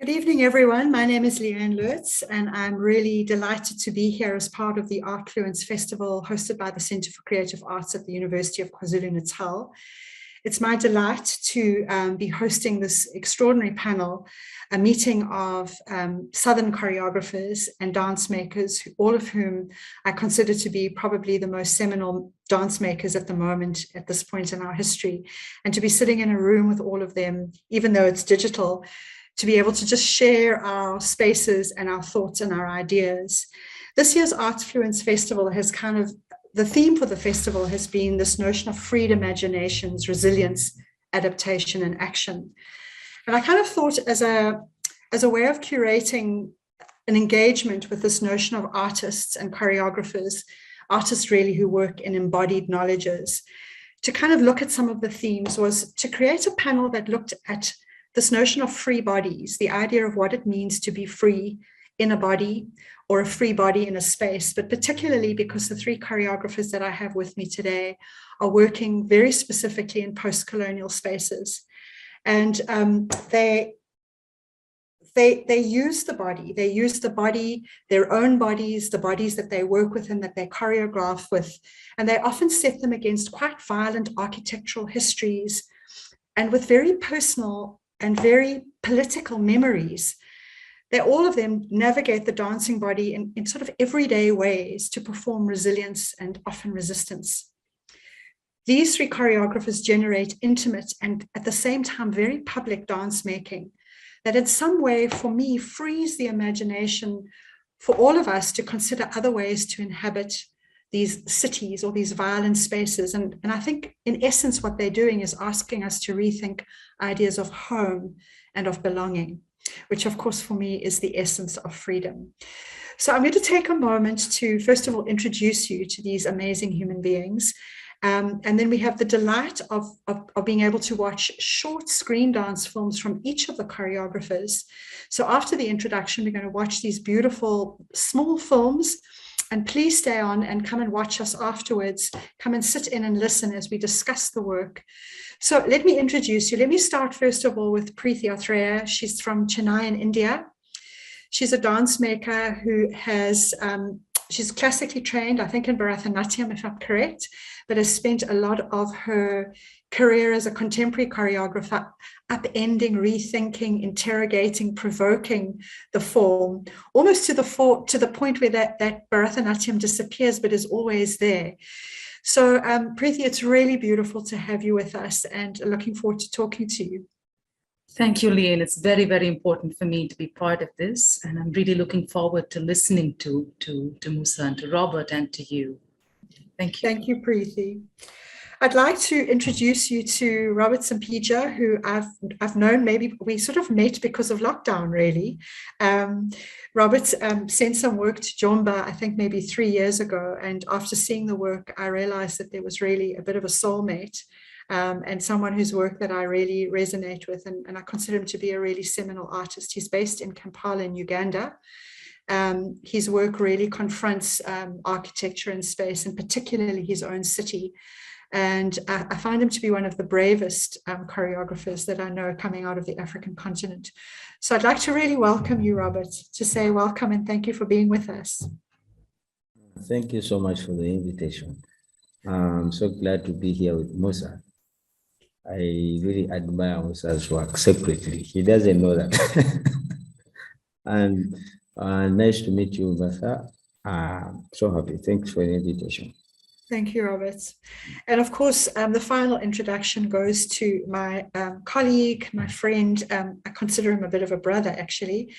Good evening, everyone. My name is Leanne Lutz, and I'm really delighted to be here as part of the Artfluence Festival hosted by the Centre for Creative Arts at the University of KwaZulu-Natal. It's my delight to be hosting this extraordinary panel, a meeting of Southern choreographers and dance makers, all of whom I consider to be probably the most seminal dance makers at the moment, at this point in our history. And to be sitting in a room with all of them, even though it's digital, to be able to just share our spaces and our thoughts and our ideas. This year's Artfluence Festival has the theme for the festival has been this notion of freed imaginations, resilience, adaptation, and action. And I kind of thought as a way of curating an engagement with this notion of artists and choreographers, artists really who work in embodied knowledges, to kind of look at some of the themes was to create a panel that looked at this notion of free bodies, the idea of what it means to be free in a body or a free body in a space, but particularly because the three choreographers that I have with me today are working very specifically in post-colonial spaces. And they use the body, their own bodies, the bodies that they work with and that they choreograph with, and they often set them against quite violent architectural histories and with very personal and very political memories. All of them navigate the dancing body in sort of everyday ways to perform resilience and often resistance. These three choreographers generate intimate and at the same time very public dance making that in some way for me frees the imagination for all of us to consider other ways to inhabit these cities or these violent spaces. And I think in essence, what they're doing is asking us to rethink ideas of home and of belonging, which of course for me is the essence of freedom. So I'm going to take a moment to, first of all, introduce you to these amazing human beings. And then we have the delight of being able to watch short screen dance films from each of the choreographers. So after the introduction, we're going to watch these beautiful small films. And please stay on and come and watch us afterwards. Come and sit in and listen as we discuss the work. So let me introduce you. Let me start first of all with Preethi Arthreya. She's from Chennai in India. She's a dance maker who she's classically trained, I think in Bharatanatyam, if I'm correct, but has spent a lot of her career as a contemporary choreographer upending, rethinking, interrogating, provoking the form, almost to the point where that Bharatanatyam disappears, but is always there. So Preethi, it's really beautiful to have you with us and looking forward to talking to you. Thank you, Leanne. It's very, very important for me to be part of this. And I'm really looking forward to listening to Musa and to Robert and to you. Thank you. Thank you, Preethi. I'd like to introduce you to Robert Ssempijja, who I've known, maybe we sort of met because of lockdown, really. Robert sent some work to Jomba, I think maybe 3 years ago. And after seeing the work, I realized that there was really a bit of a soulmate and someone whose work that I really resonate with. And I consider him to be a really seminal artist. He's based in Kampala in Uganda. His work really confronts architecture and space, and particularly his own city. And I find him to be one of the bravest choreographers that I know coming out of the African continent. So I'd like to really welcome you, Robert, to say welcome and thank you for being with us. Thank you so much for the invitation. I'm so glad to be here with Musa. I really admire Musa's work separately. He doesn't know that. And nice to meet you, Musa. So happy. Thanks for the invitation. Thank you, Robert. And of course, the final introduction goes to my colleague, my friend. I consider him a bit of a brother, actually.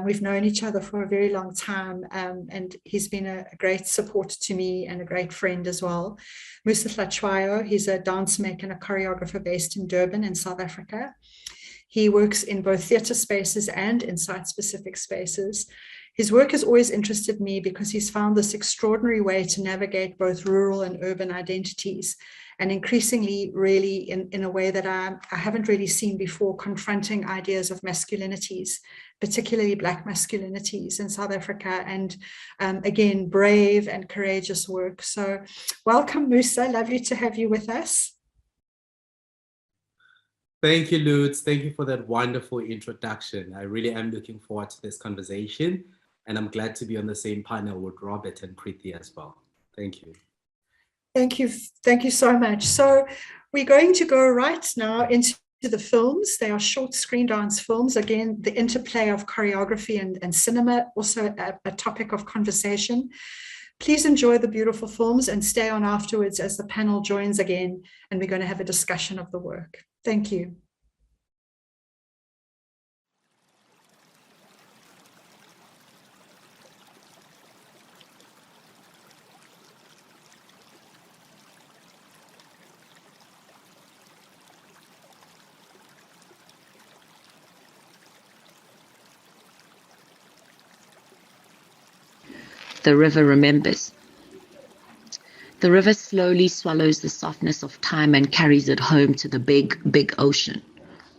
We've known each other for a very long time, and he's been a great support to me and a great friend as well. Musa Hlatshwayo, he's a dance maker and a choreographer based in Durban in South Africa. He works in both theatre spaces and in site-specific spaces. His work has always interested me because he's found this extraordinary way to navigate both rural and urban identities, and increasingly really in a way that I haven't really seen before, confronting ideas of masculinities, particularly Black masculinities in South Africa, and again, brave and courageous work. So welcome, Musa. Lovely to have you with us. Thank you, Lutz. Thank you for that wonderful introduction. I really am looking forward to this conversation, and I'm glad to be on the same panel with Robert and Preethi as well. Thank you. Thank you. Thank you so much. So we're going to go right now into the films. They are short screen dance films. Again, the interplay of choreography and cinema, also a topic of conversation. Please enjoy the beautiful films and stay on afterwards as the panel joins again, and we're going to have a discussion of the work. Thank you. The river remembers. The river slowly swallows the softness of time and carries it home to the big, big ocean.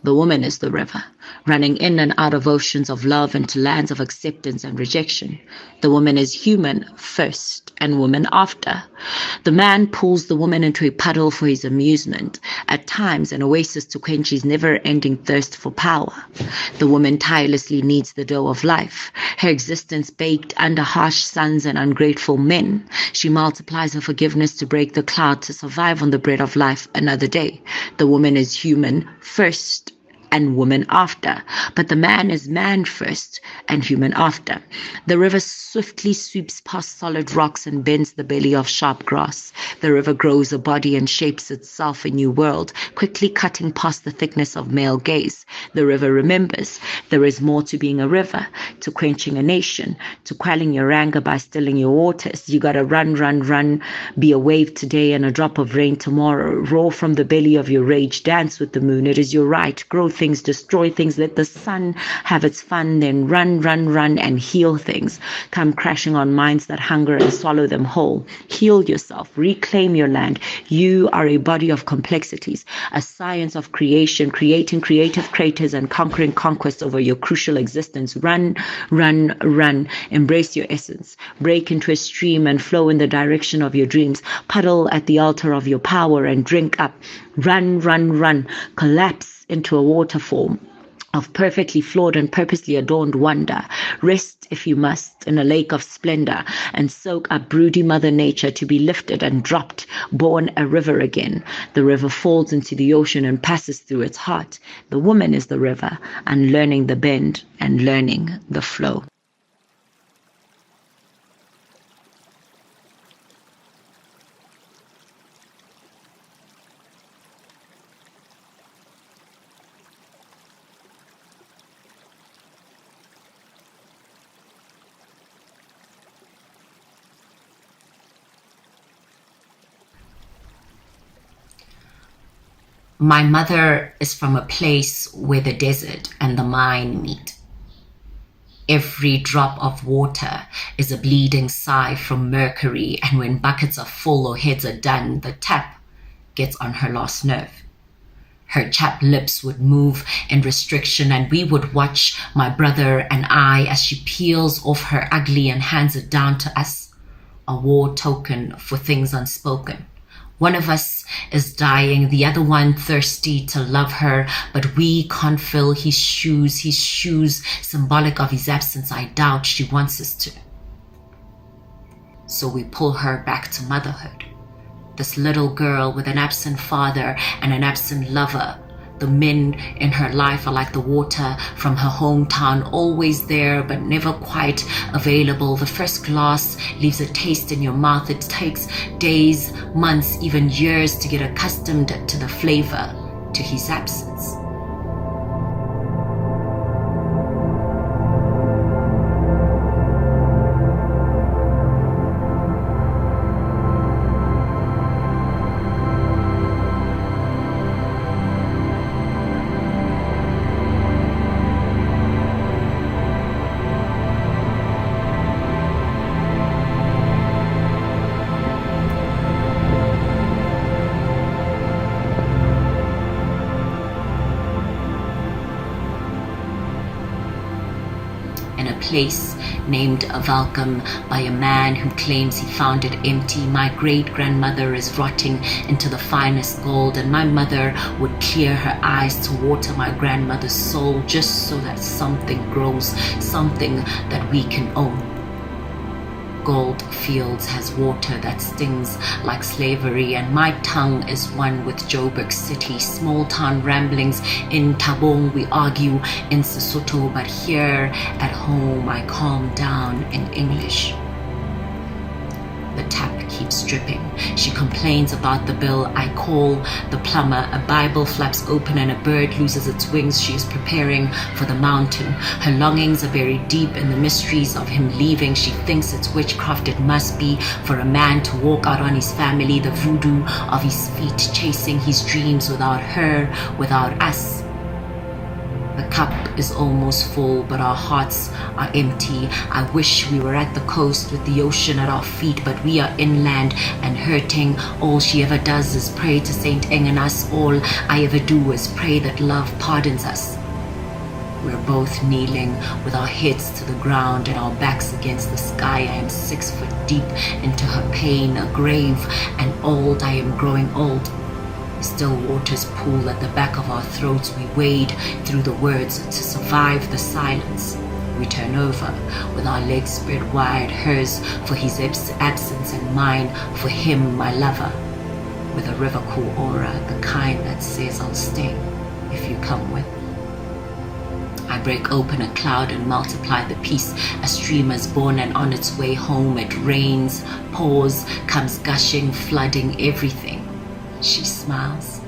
The woman is the river, running in and out of oceans of love into lands of acceptance and rejection. The woman is human first and woman after. The man pulls the woman into a puddle for his amusement, at times an oasis to quench his never-ending thirst for power. The woman tirelessly kneads the dough of life, her existence baked under harsh suns and ungrateful men. She multiplies her forgiveness to break the cloud to survive on the bread of life another day. The woman is human first and woman after, but the man is man first and human after. The river swiftly sweeps past solid rocks and bends the belly of sharp grass. The river grows a body and shapes itself a new world, quickly cutting past the thickness of male gaze. The river remembers. There is more to being a river, to quenching a nation, to quelling your anger by stilling your waters. You gotta run, run, run, be a wave today and a drop of rain tomorrow. Roar from the belly of your rage, dance with the moon. It is your right. Grow things, destroy things, let the sun have its fun, then run, run, run and heal things. Come crashing on minds that hunger and swallow them whole. Heal yourself, reclaim your land. You are a body of complexities, a science of creation, creating creative craters and conquering conquests over your crucial existence. Run, run, run. Embrace your essence. Break into a stream and flow in the direction of your dreams. Puddle at the altar of your power and drink up. Run, run, run. Collapse into a waterfall of perfectly flawed and purposely adorned wonder. Rest, if you must, in a lake of splendor and soak up broody Mother Nature to be lifted and dropped, born a river again. The river falls into the ocean and passes through its heart. The woman is the river, unlearning the bend and learning the flow. My mother is from a place where the desert and the mine meet. Every drop of water is a bleeding sigh from mercury, and when buckets are full or heads are done, the tap gets on her last nerve. Her chapped lips would move in restriction, and we would watch, my brother and I, as she peels off her ugly and hands it down to us, a war token for things unspoken. One of us is dying, the other one thirsty to love her, but we can't fill his shoes, symbolic of his absence. I doubt she wants us to. So we pull her back to motherhood. This little girl with an absent father and an absent lover. The men in her life are like the water from her hometown, always there but never quite available. The first glass leaves a taste in your mouth. It takes days, months, even years to get accustomed to the flavor, to his absence. place named Valcom by a man who claims he found it empty. My great-grandmother is rotting into the finest gold, and my mother would clear her eyes to water my grandmother's soul just so that something grows, something that we can own. Gold fields has water that stings like slavery, and my tongue is one with Joburg city. Small town ramblings in Tabong, we argue in Sesotho, but here at home I calm down in English. The tap keeps dripping. She complains about the bill. I call the plumber. A Bible flaps open and a bird loses its wings. She is preparing for the mountain. Her longings are buried deep in the mysteries of him leaving. She thinks it's witchcraft. It must be for a man to walk out on his family, the voodoo of his feet, chasing his dreams without her, without us. The cup is almost full, but our hearts are empty. I wish we were at the coast with the ocean at our feet, but we are inland and hurting. All she ever does is pray to Saint Eng and us. All I ever do is pray that love pardons us. We're both kneeling with our heads to the ground and our backs against the sky. I am 6 foot deep into her pain, a grave, and old. I am growing old. Still waters pool at the back of our throats. We wade through the words to survive the silence. We turn over with our legs spread wide, hers for his absence and mine for him, my lover, with a river cool aura, the kind that says I'll stay if you come with. I break open a cloud and multiply the peace. A stream is born and on its way home it rains, pours, comes gushing, flooding everything. She smiles.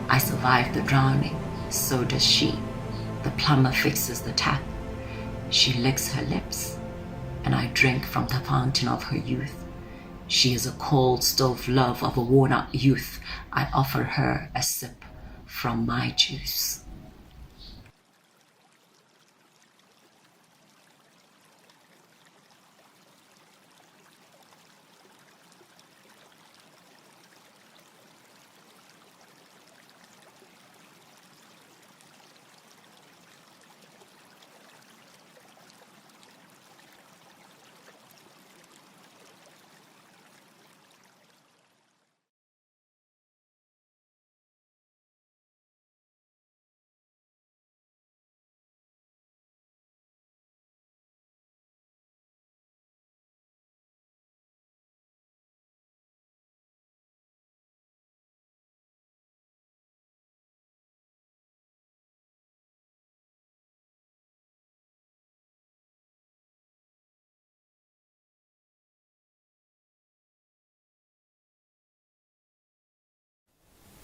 I survive the drowning, so does she. The plumber fixes the tap. She licks her lips, and I drink from the fountain of her youth. She is a cold stove love of a worn-out youth. I offer her a sip from my juice.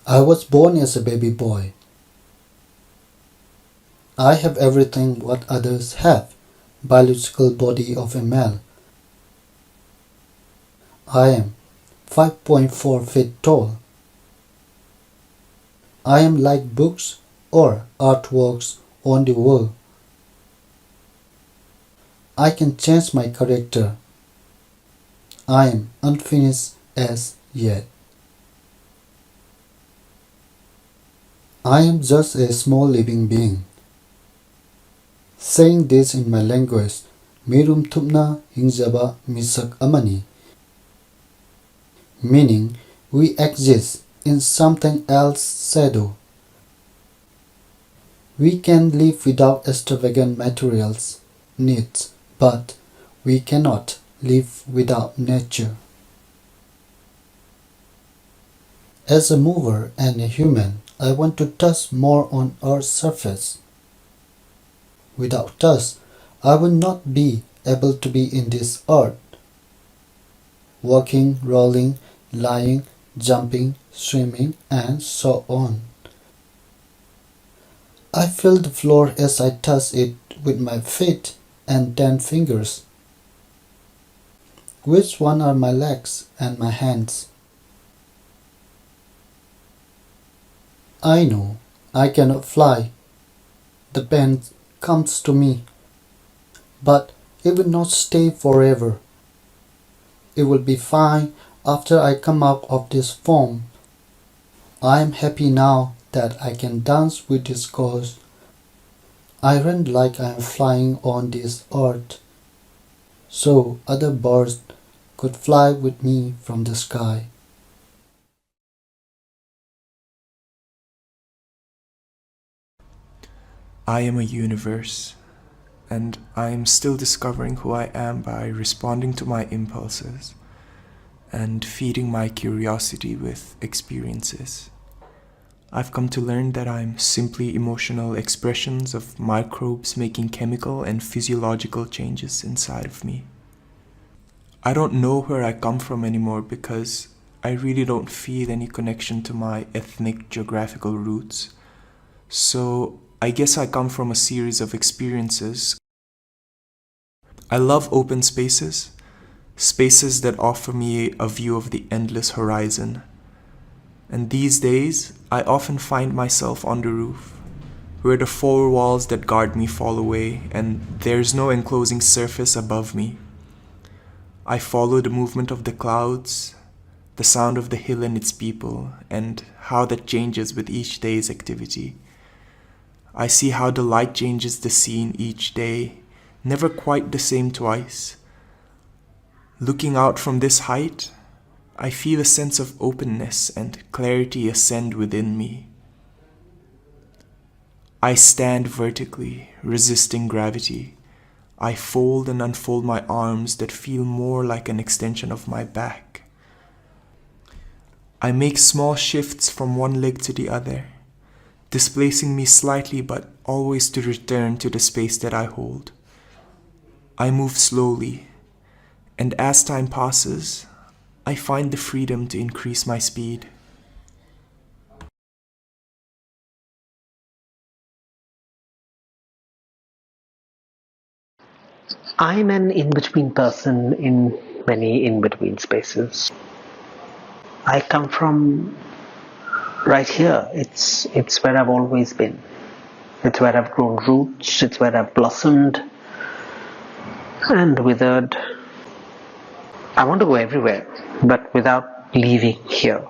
I was born as a baby boy. I have everything what others have. Biological body of a male. I am 5.4 feet tall. I am like books or artworks on the wall. I can change my character. I am unfinished as yet. I am just a small living being. Saying this in my language, mirum thupna hingjaba misak amani, meaning we exist in something else's shadow. We can live without extravagant materials, needs, but we cannot live without nature. As a mover and a human, I want to touch more on Earth's surface. Without touch, I would not be able to be in this earth. Walking, rolling, lying, jumping, swimming, and so on. I feel the floor as I touch it with my feet and 10 fingers. Which one are my legs and my hands? I know I cannot fly. The pain comes to me, but it will not stay forever. It will be fine after I come out of this form. I am happy now that I can dance with this ghost. I run like I am flying on this earth, so other birds could fly with me from the sky. I am a universe, and I am still discovering who I am by responding to my impulses and feeding my curiosity with experiences. I've come to learn that I'm simply emotional expressions of microbes making chemical and physiological changes inside of me. I don't know where I come from anymore because I really don't feel any connection to my ethnic geographical roots. So I guess I come from a series of experiences. I love open spaces, spaces that offer me a view of the endless horizon. And these days, I often find myself on the roof, where the four walls that guard me fall away and there's no enclosing surface above me. I follow the movement of the clouds, the sound of the hill and its people, and how that changes with each day's activity. I see how the light changes the scene each day, never quite the same twice. Looking out from this height, I feel a sense of openness and clarity ascend within me. I stand vertically, resisting gravity. I fold and unfold my arms that feel more like an extension of my back. I make small shifts from one leg to the other, displacing me slightly but always to return to the space that I hold. I move slowly, and as time passes, I find the freedom to increase my speed. I'm an in-between person in many in-between spaces. I come from right here. It's where I've always been. It's where I've grown roots. It's where I've blossomed and withered. I want to go everywhere, but without leaving here.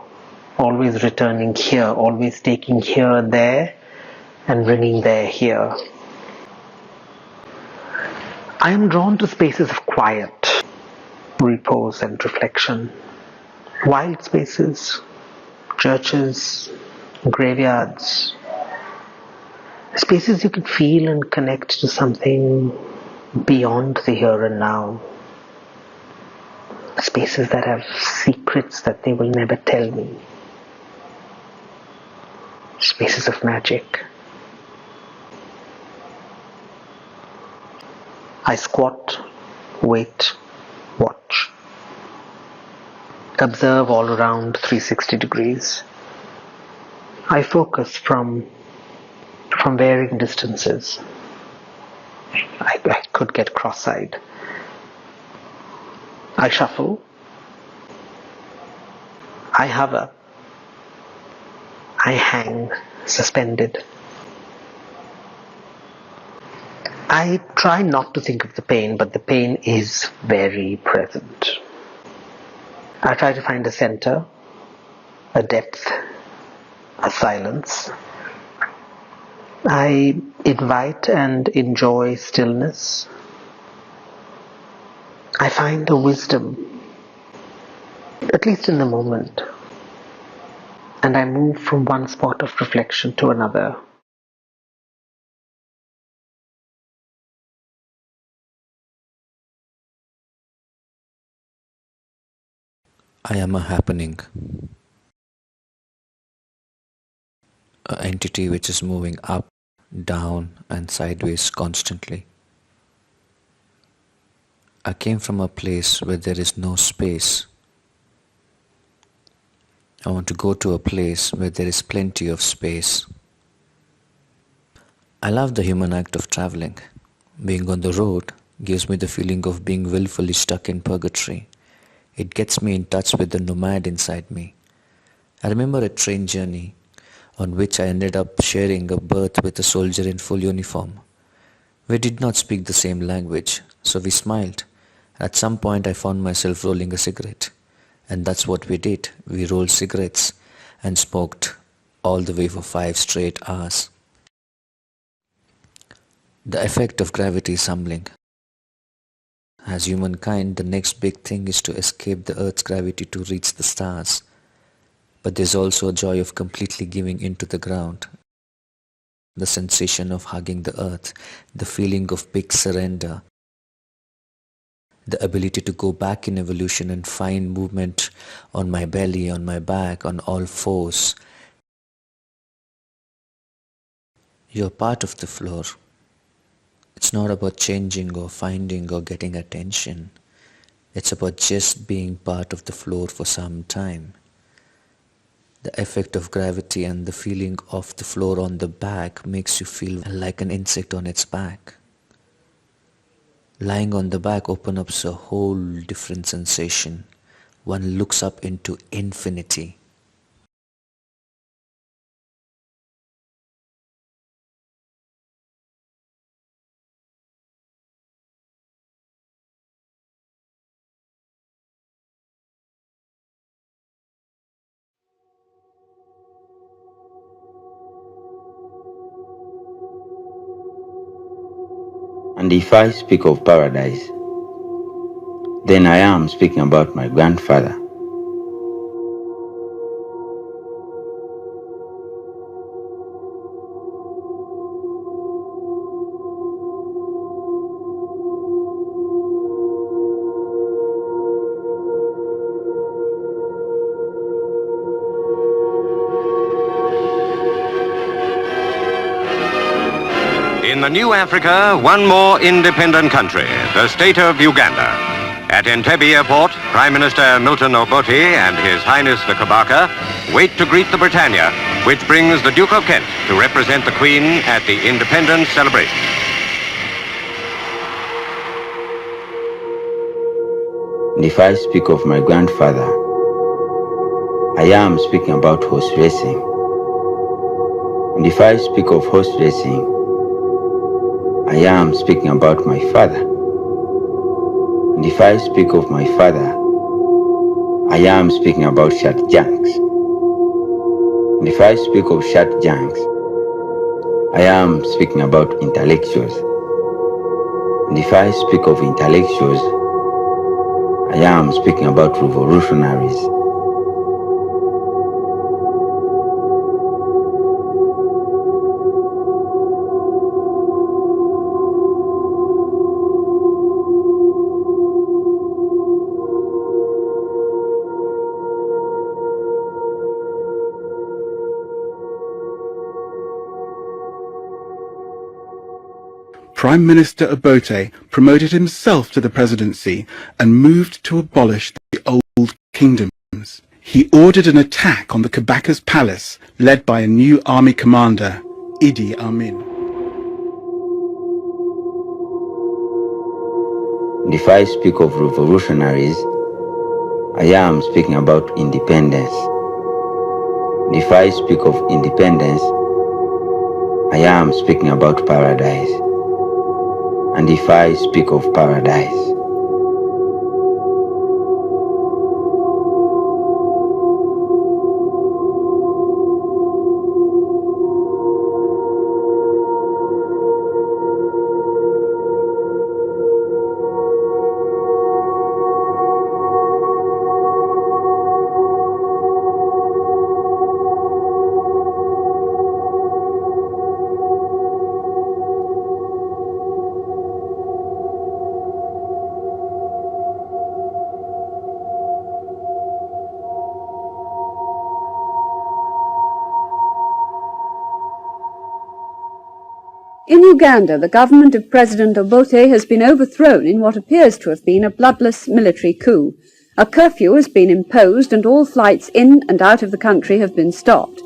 Always returning here, always taking here there and bringing there here. I am drawn to spaces of quiet, repose and reflection. Wild spaces, churches, graveyards, spaces you can feel and connect to something beyond the here and now. Spaces that have secrets that they will never tell me. Spaces of magic. I squat, wait, watch. Observe all around 360 degrees. I focus from varying distances. I could get cross-eyed. I shuffle. I hover. I hang, suspended. I try not to think of the pain, but the pain is very present. I try to find a center, a depth, a silence. I invite and enjoy stillness. I find a wisdom, at least in the moment, and I move from one spot of reflection to another. I am a happening, an entity which is moving up, down, and sideways constantly. I came from a place where there is no space. I want to go to a place where there is plenty of space. I love the human act of traveling. Being on the road gives me the feeling of being willfully stuck in purgatory. It gets me in touch with the nomad inside me. I remember a train journey on which I ended up sharing a berth with a soldier in full uniform. We did not speak the same language, so we smiled. At some point I found myself rolling a cigarette. And that's what we did. We rolled cigarettes and smoked all the way for 5 straight hours. The effect of gravity is humbling. As humankind, the next big thing is to escape the Earth's gravity to reach the stars. But there's also a joy of completely giving into the ground. The sensation of hugging the earth, the feeling of big surrender, the ability to go back in evolution and find movement on my belly, on my back, on all fours. You're part of the floor. It's not about changing or finding or getting attention. It's about just being part of the floor for some time. The effect of gravity and the feeling of the floor on the back makes you feel like an insect on its back. Lying on the back opens up a whole different sensation. One looks up into infinity. And if I speak of paradise, then I am speaking about my grandfather. In the new Africa, one more independent country, the state of Uganda. At Entebbe Airport, Prime Minister Milton Obote and His Highness the Kabaka wait to greet the Britannia, which brings the Duke of Kent to represent the Queen at the independence celebration. And if I speak of my grandfather, I am speaking about horse racing. And if I speak of horse racing, I am speaking about my father. And if I speak of my father, I am speaking about Shatjanks. And if I speak of Shatjanks, I am speaking about intellectuals. And if I speak of intellectuals, I am speaking about revolutionaries. Prime Minister Obote promoted himself to the presidency and moved to abolish the old kingdoms. He ordered an attack on the Kabaka's palace, led by a new army commander, Idi Amin. And if I speak of revolutionaries, I am speaking about independence. And if I speak of independence, I am speaking about paradise. And if I speak of paradise, In Uganda, the government of President Obote has been overthrown in what appears to have been a bloodless military coup. A curfew has been imposed and all flights in and out of the country have been stopped.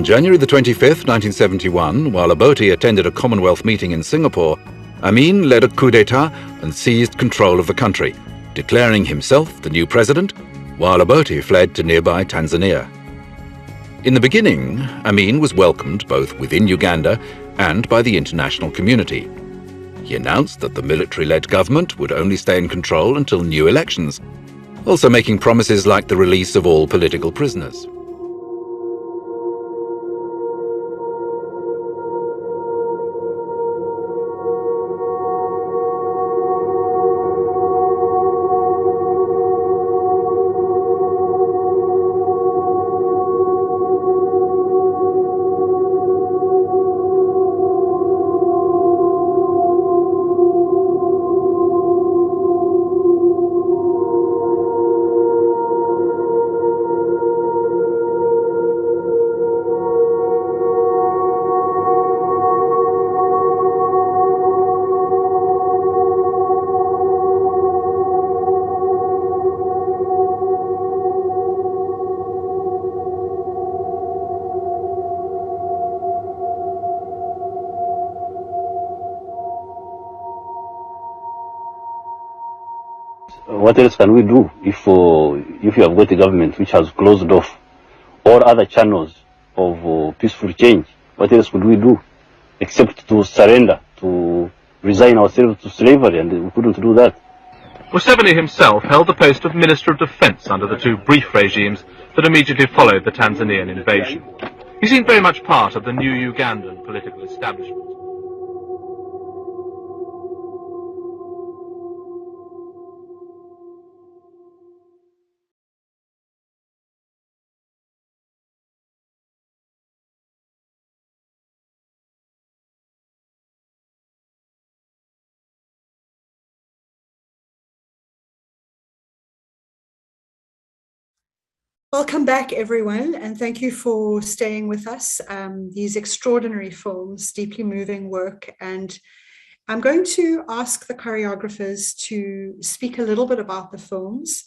On January the 25th, 1971, while Obote attended a Commonwealth meeting in Singapore, Amin led a coup d'etat and seized control of the country, declaring himself the new president, while Obote fled to nearby Tanzania. In the beginning, Amin was welcomed both within Uganda and by the international community. He announced that the military-led government would only stay in control until new elections, also making promises like the release of all political prisoners. What else can we do if you have got a government which has closed off all other channels of peaceful change? What else could we do except to surrender, to resign ourselves to slavery, and we couldn't do that. Museveni himself held the post of Minister of Defence under the two brief regimes that immediately followed the Tanzanian invasion. He seemed very much part of the new Ugandan political establishment. Welcome back, everyone, and thank you for staying with us. These extraordinary films, deeply moving work, and I'm going to ask the choreographers to speak a little bit about the films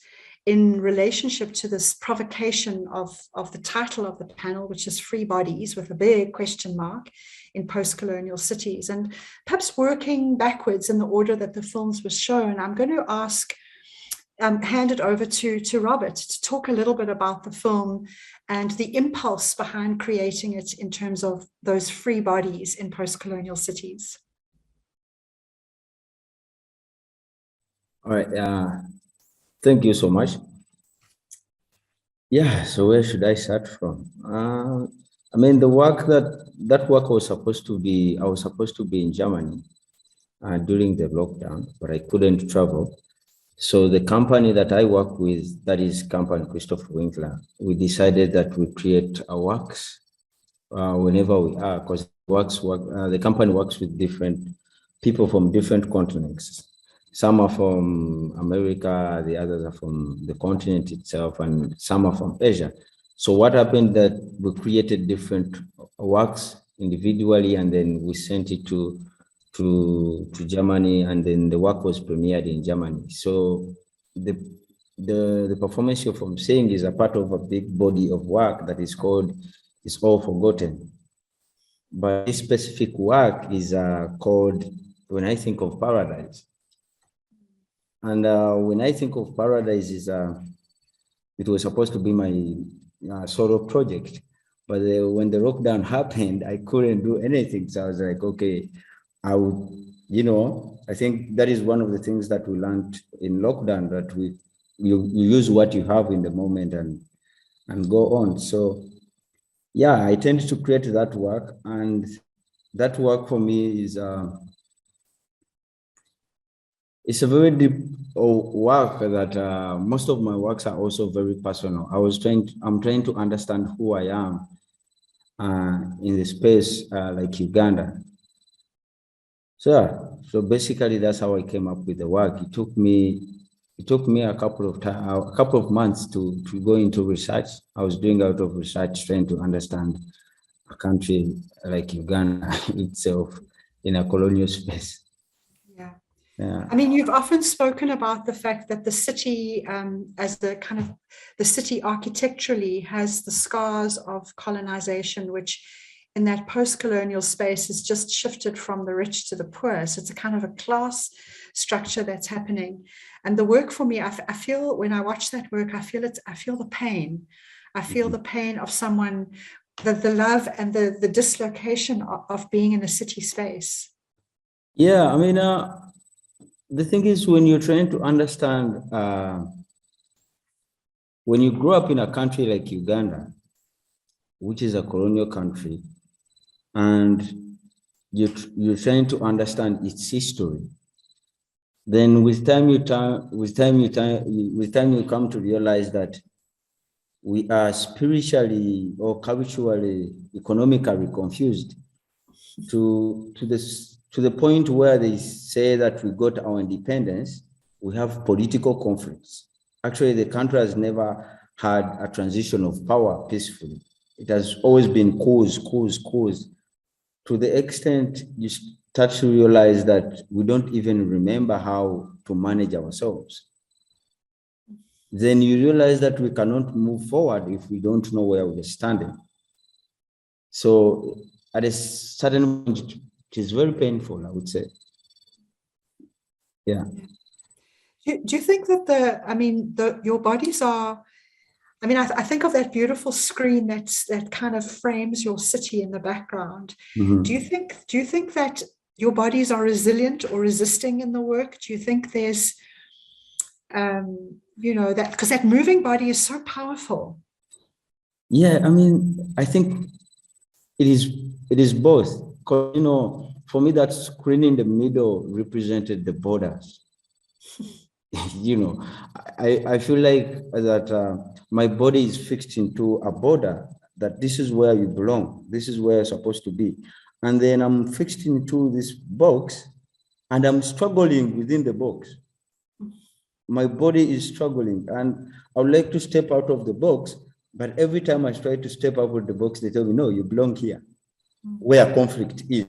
in relationship to this provocation of the title of the panel, which is Free Bodies, with a big question mark in post-colonial cities. And perhaps working backwards in the order that the films were shown, I'm going to hand it over to Robert to talk a little bit about the film and the impulse behind creating it in terms of those free bodies in post-colonial cities. All right, thank you so much. Yeah, so where should I start from? I mean, the work that work was supposed to be, I was supposed to be in Germany during the lockdown, but I couldn't travel. So the company that I work with, that is company Christopher Winkler, we decided that we create our works whenever we are, because the company works with different people from different continents. Some are from America, the others are from the continent itself, and some are from Asia. So what happened that we created different works individually, and then we sent it to Germany, and then the work was premiered in Germany. So the performance you're from seeing is a part of a big body of work that is called It's All Forgotten. But this specific work is called When I Think of Paradise. And when I think of Paradise, it was supposed to be my solo project. But when the lockdown happened, I couldn't do anything. So I was like, okay, I would, I think that is one of the things that we learned in lockdown, that you use what you have in the moment and go on. So yeah, I tend to create that work, and that work for me is it's a very deep work that most of my works are also very personal. I'm trying to understand who I am in the space like Uganda. So yeah, so basically that's how I came up with the work. It took me a couple of months to go into research. I was doing a lot of research trying to understand a country like Uganda itself in a colonial space. Yeah. Yeah. I mean, you've often spoken about the fact that the city, as the kind of the city architecturally has the scars of colonization, which in that post-colonial space has just shifted from the rich to the poor. So it's a kind of a class structure that's happening. And the work for me, I feel when I watch that work, I feel the pain. I feel the pain of someone, the love and the dislocation of being in a city space. Yeah, I mean, the thing is, when you're trying to understand, when you grow up in a country like Uganda, which is a colonial country, and you're trying to understand its history, then with time you come to realize that we are spiritually or culturally, economically confused to the point where they say that we got our independence, we have political conflicts. Actually, the country has never had a transition of power peacefully. It has always been coups, to the extent you start to realize that we don't even remember how to manage ourselves. Then you realize that we cannot move forward if we don't know where we're standing. So at a certain point, it is very painful, I would say. Yeah. Do you think that your bodies are, I mean, I think of that beautiful screen that kind of frames your city in the background. Mm-hmm. Do you think that your bodies are resilient or resisting in the work? Do you think there's, that, because that moving body is so powerful. Yeah, I mean, I think it is both. Because, for me, that screen in the middle represented the borders. I feel like that my body is fixed into a border, that this is where you belong, this is where you're supposed to be. And then I'm fixed into this box and I'm struggling within the box. My body is struggling and I would like to step out of the box, but every time I try to step out of the box, they tell me, no, you belong here, where conflict is.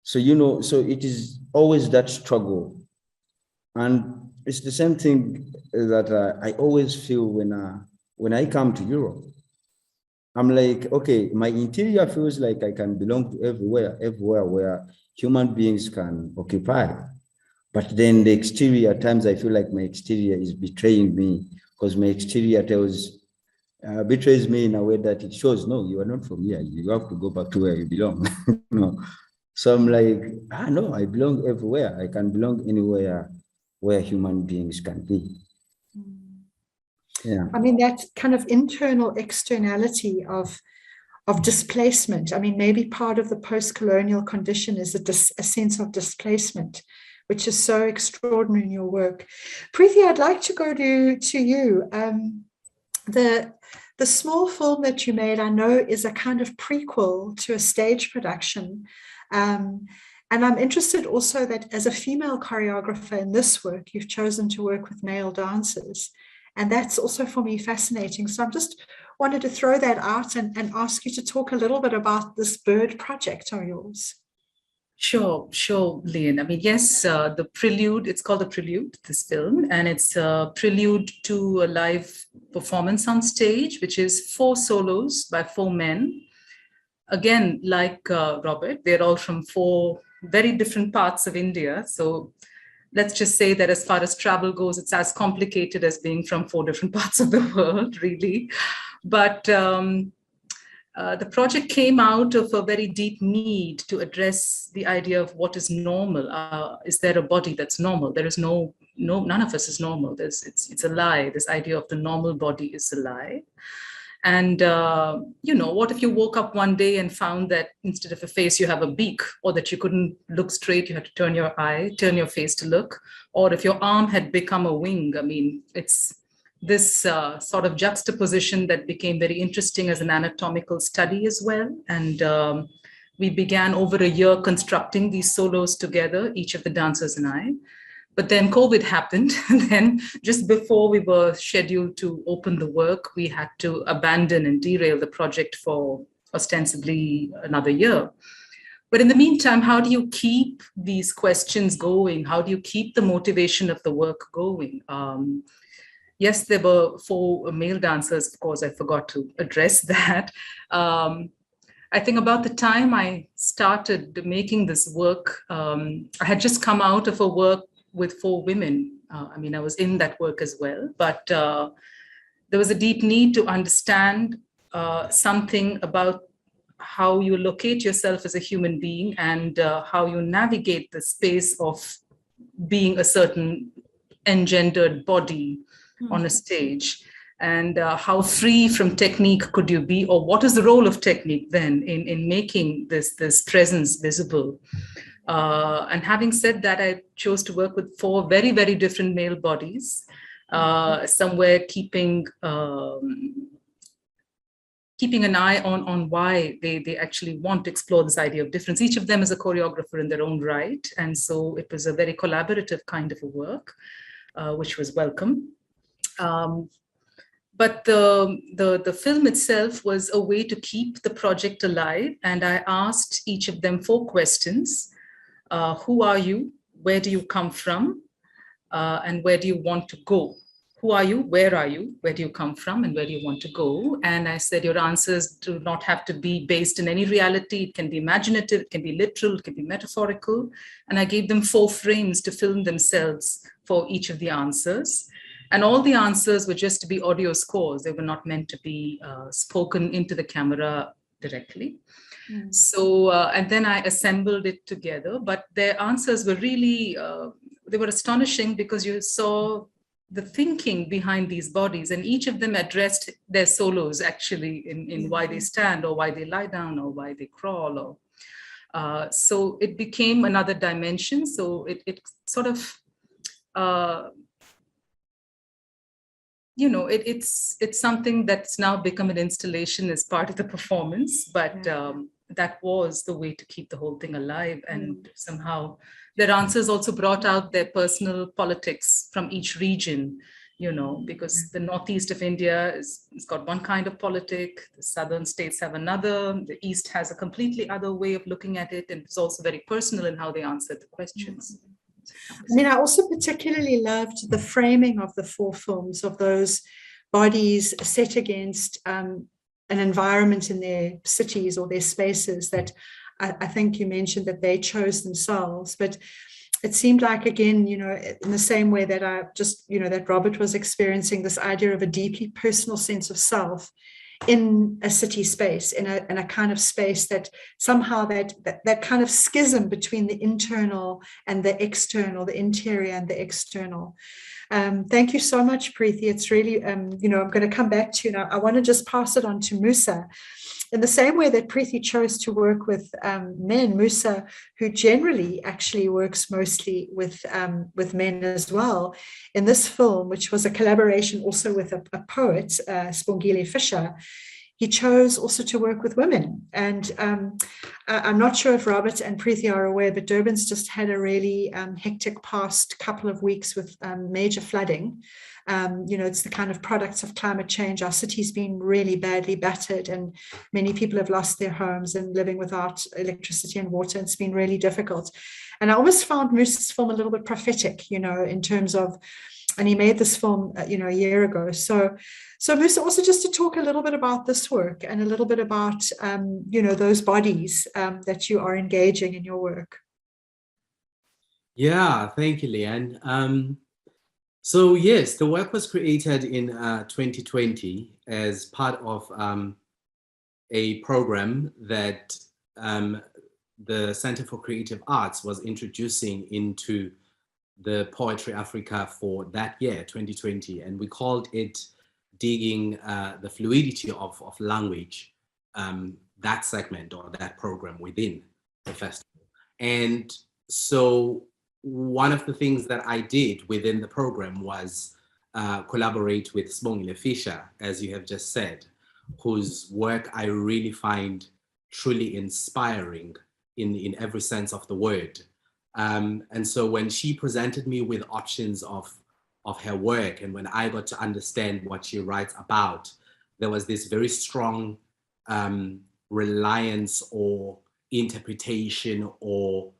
So, so it is always that struggle. And it's the same thing that I always feel when I come to Europe. I'm like, okay, my interior feels like I can belong to everywhere where human beings can occupy. But then the exterior, at times I feel like my exterior is betraying me, because my exterior betrays me in a way that it shows, no, you are not from here. You have to go back to where you belong. So I'm like, no, I belong everywhere. I can belong anywhere where human beings can be. Yeah. I mean, that kind of internal externality of displacement. I mean, maybe part of the post-colonial condition is a sense of displacement, which is so extraordinary in your work. Preethi, I'd like to go to you. The small film that you made, I know, is a kind of prequel to a stage production. And I'm interested also that as a female choreographer in this work, you've chosen to work with male dancers. And that's also for me fascinating. So I'm just wanted to throw that out and ask you to talk a little bit about this bird project of yours. Sure, Leanne. I mean, yes, the Prelude, it's called The Prelude, this film, and it's a prelude to a live performance on stage, which is 4 solos by 4 men. Again, like Robert, they're all from 4 very different parts of India. So let's just say that as far as travel goes, it's as complicated as being from 4 different parts of the world, really. But the project came out of a very deep need to address the idea of what is normal. Is there a body that's normal? There is no, none of us is normal. It's a lie. This idea of the normal body is a lie. And, what if you woke up one day and found that instead of a face, you have a beak, or that you couldn't look straight, you had to turn your face to look, or if your arm had become a wing? I mean, it's this sort of juxtaposition that became very interesting as an anatomical study as well. And we began over a year constructing these solos together, each of the dancers and I. But then COVID happened. And then just before we were scheduled to open the work, we had to abandon and derail the project for ostensibly another year. But in the meantime, how do you keep these questions going? How do you keep the motivation of the work going? Yes, there were 4 male dancers. Of course, I forgot to address that. I think about the time I started making this work, I had just come out of a work with 4 women. I mean, I was in that work as well, but there was a deep need to understand something about how you locate yourself as a human being and how you navigate the space of being a certain engendered body on a stage, and how free from technique could you be, or what is the role of technique then in making this presence visible. And having said that, I chose to work with 4 very, very different male bodies, somewhere keeping an eye on why they actually want to explore this idea of difference. Each of them is a choreographer in their own right. And so it was a very collaborative kind of a work, which was welcome. But the film itself was a way to keep the project alive. And I asked each of them 4 questions. Who are you? Where do you come from? And where do you want to go? Who are you? Where are you? Where do you come from? And where do you want to go? And I said, your answers do not have to be based in any reality. It can be imaginative, it can be literal, it can be metaphorical. And I gave them 4 frames to film themselves for each of the answers. And all the answers were just to be audio scores. They were not meant to be spoken into the camera directly. So, and then I assembled it together, but their answers were really, they were astonishing because you saw the thinking behind these bodies, and each of them addressed their solos actually in why they stand or why they lie down or why they crawl. Or so it became another dimension. So it sort of, you know, it's something that's now become an installation as part of the performance, but that was the way to keep the whole thing alive. And somehow their answers also brought out their personal politics from each region, you know, because the northeast of India it's got one kind of politic, the southern states have another, the east has a completely other way of looking at it, and it's also very personal in how they answered the questions. I mean, I also particularly loved the framing of the 4 films, of those bodies set against an environment in their cities or their spaces that I think you mentioned that they chose themselves. But it seemed like, again, you know, in the same way that I just, you know, that Robert was experiencing this idea of a deeply personal sense of self in a city space, in a kind of space that somehow that kind of schism between the internal and the external, the interior and the external. Thank you so much, Preethi. It's really, you know, I'm going to come back to you now. I want to just pass it on to Musa. In the same way that Preethi chose to work with men, Musa, who generally actually works mostly with men as well, in this film, which was a collaboration also with a poet, Ssempijja Fisher, he chose also to work with women. And I'm not sure if Robert and Preethi are aware, but Durban's just had a really hectic past couple of weeks with major flooding. You know, it's the kind of products of climate change. Our city's been really badly battered, and many people have lost their homes and living without electricity and water. It's been really difficult. And I almost found Musa's film a little bit prophetic, you know, in terms of, and he made this film, you know, a year ago. So Musa, also just to talk a little bit about this work and a little bit about, you know, those bodies that you are engaging in your work. Yeah, thank you, Leanne. So yes, the work was created in 2020 as part of a program that the Center for Creative Arts was introducing into the Poetry Africa for that year, 2020. And we called it Digging the Fluidity of Language, that segment or that program within the festival. And so one of the things that I did within the program was collaborate with Ssempijja Fisher, as you have just said, whose work I really find truly inspiring in every sense of the word. And so when she presented me with options of her work, and when I got to understand what she writes about, there was this very strong reliance or interpretation or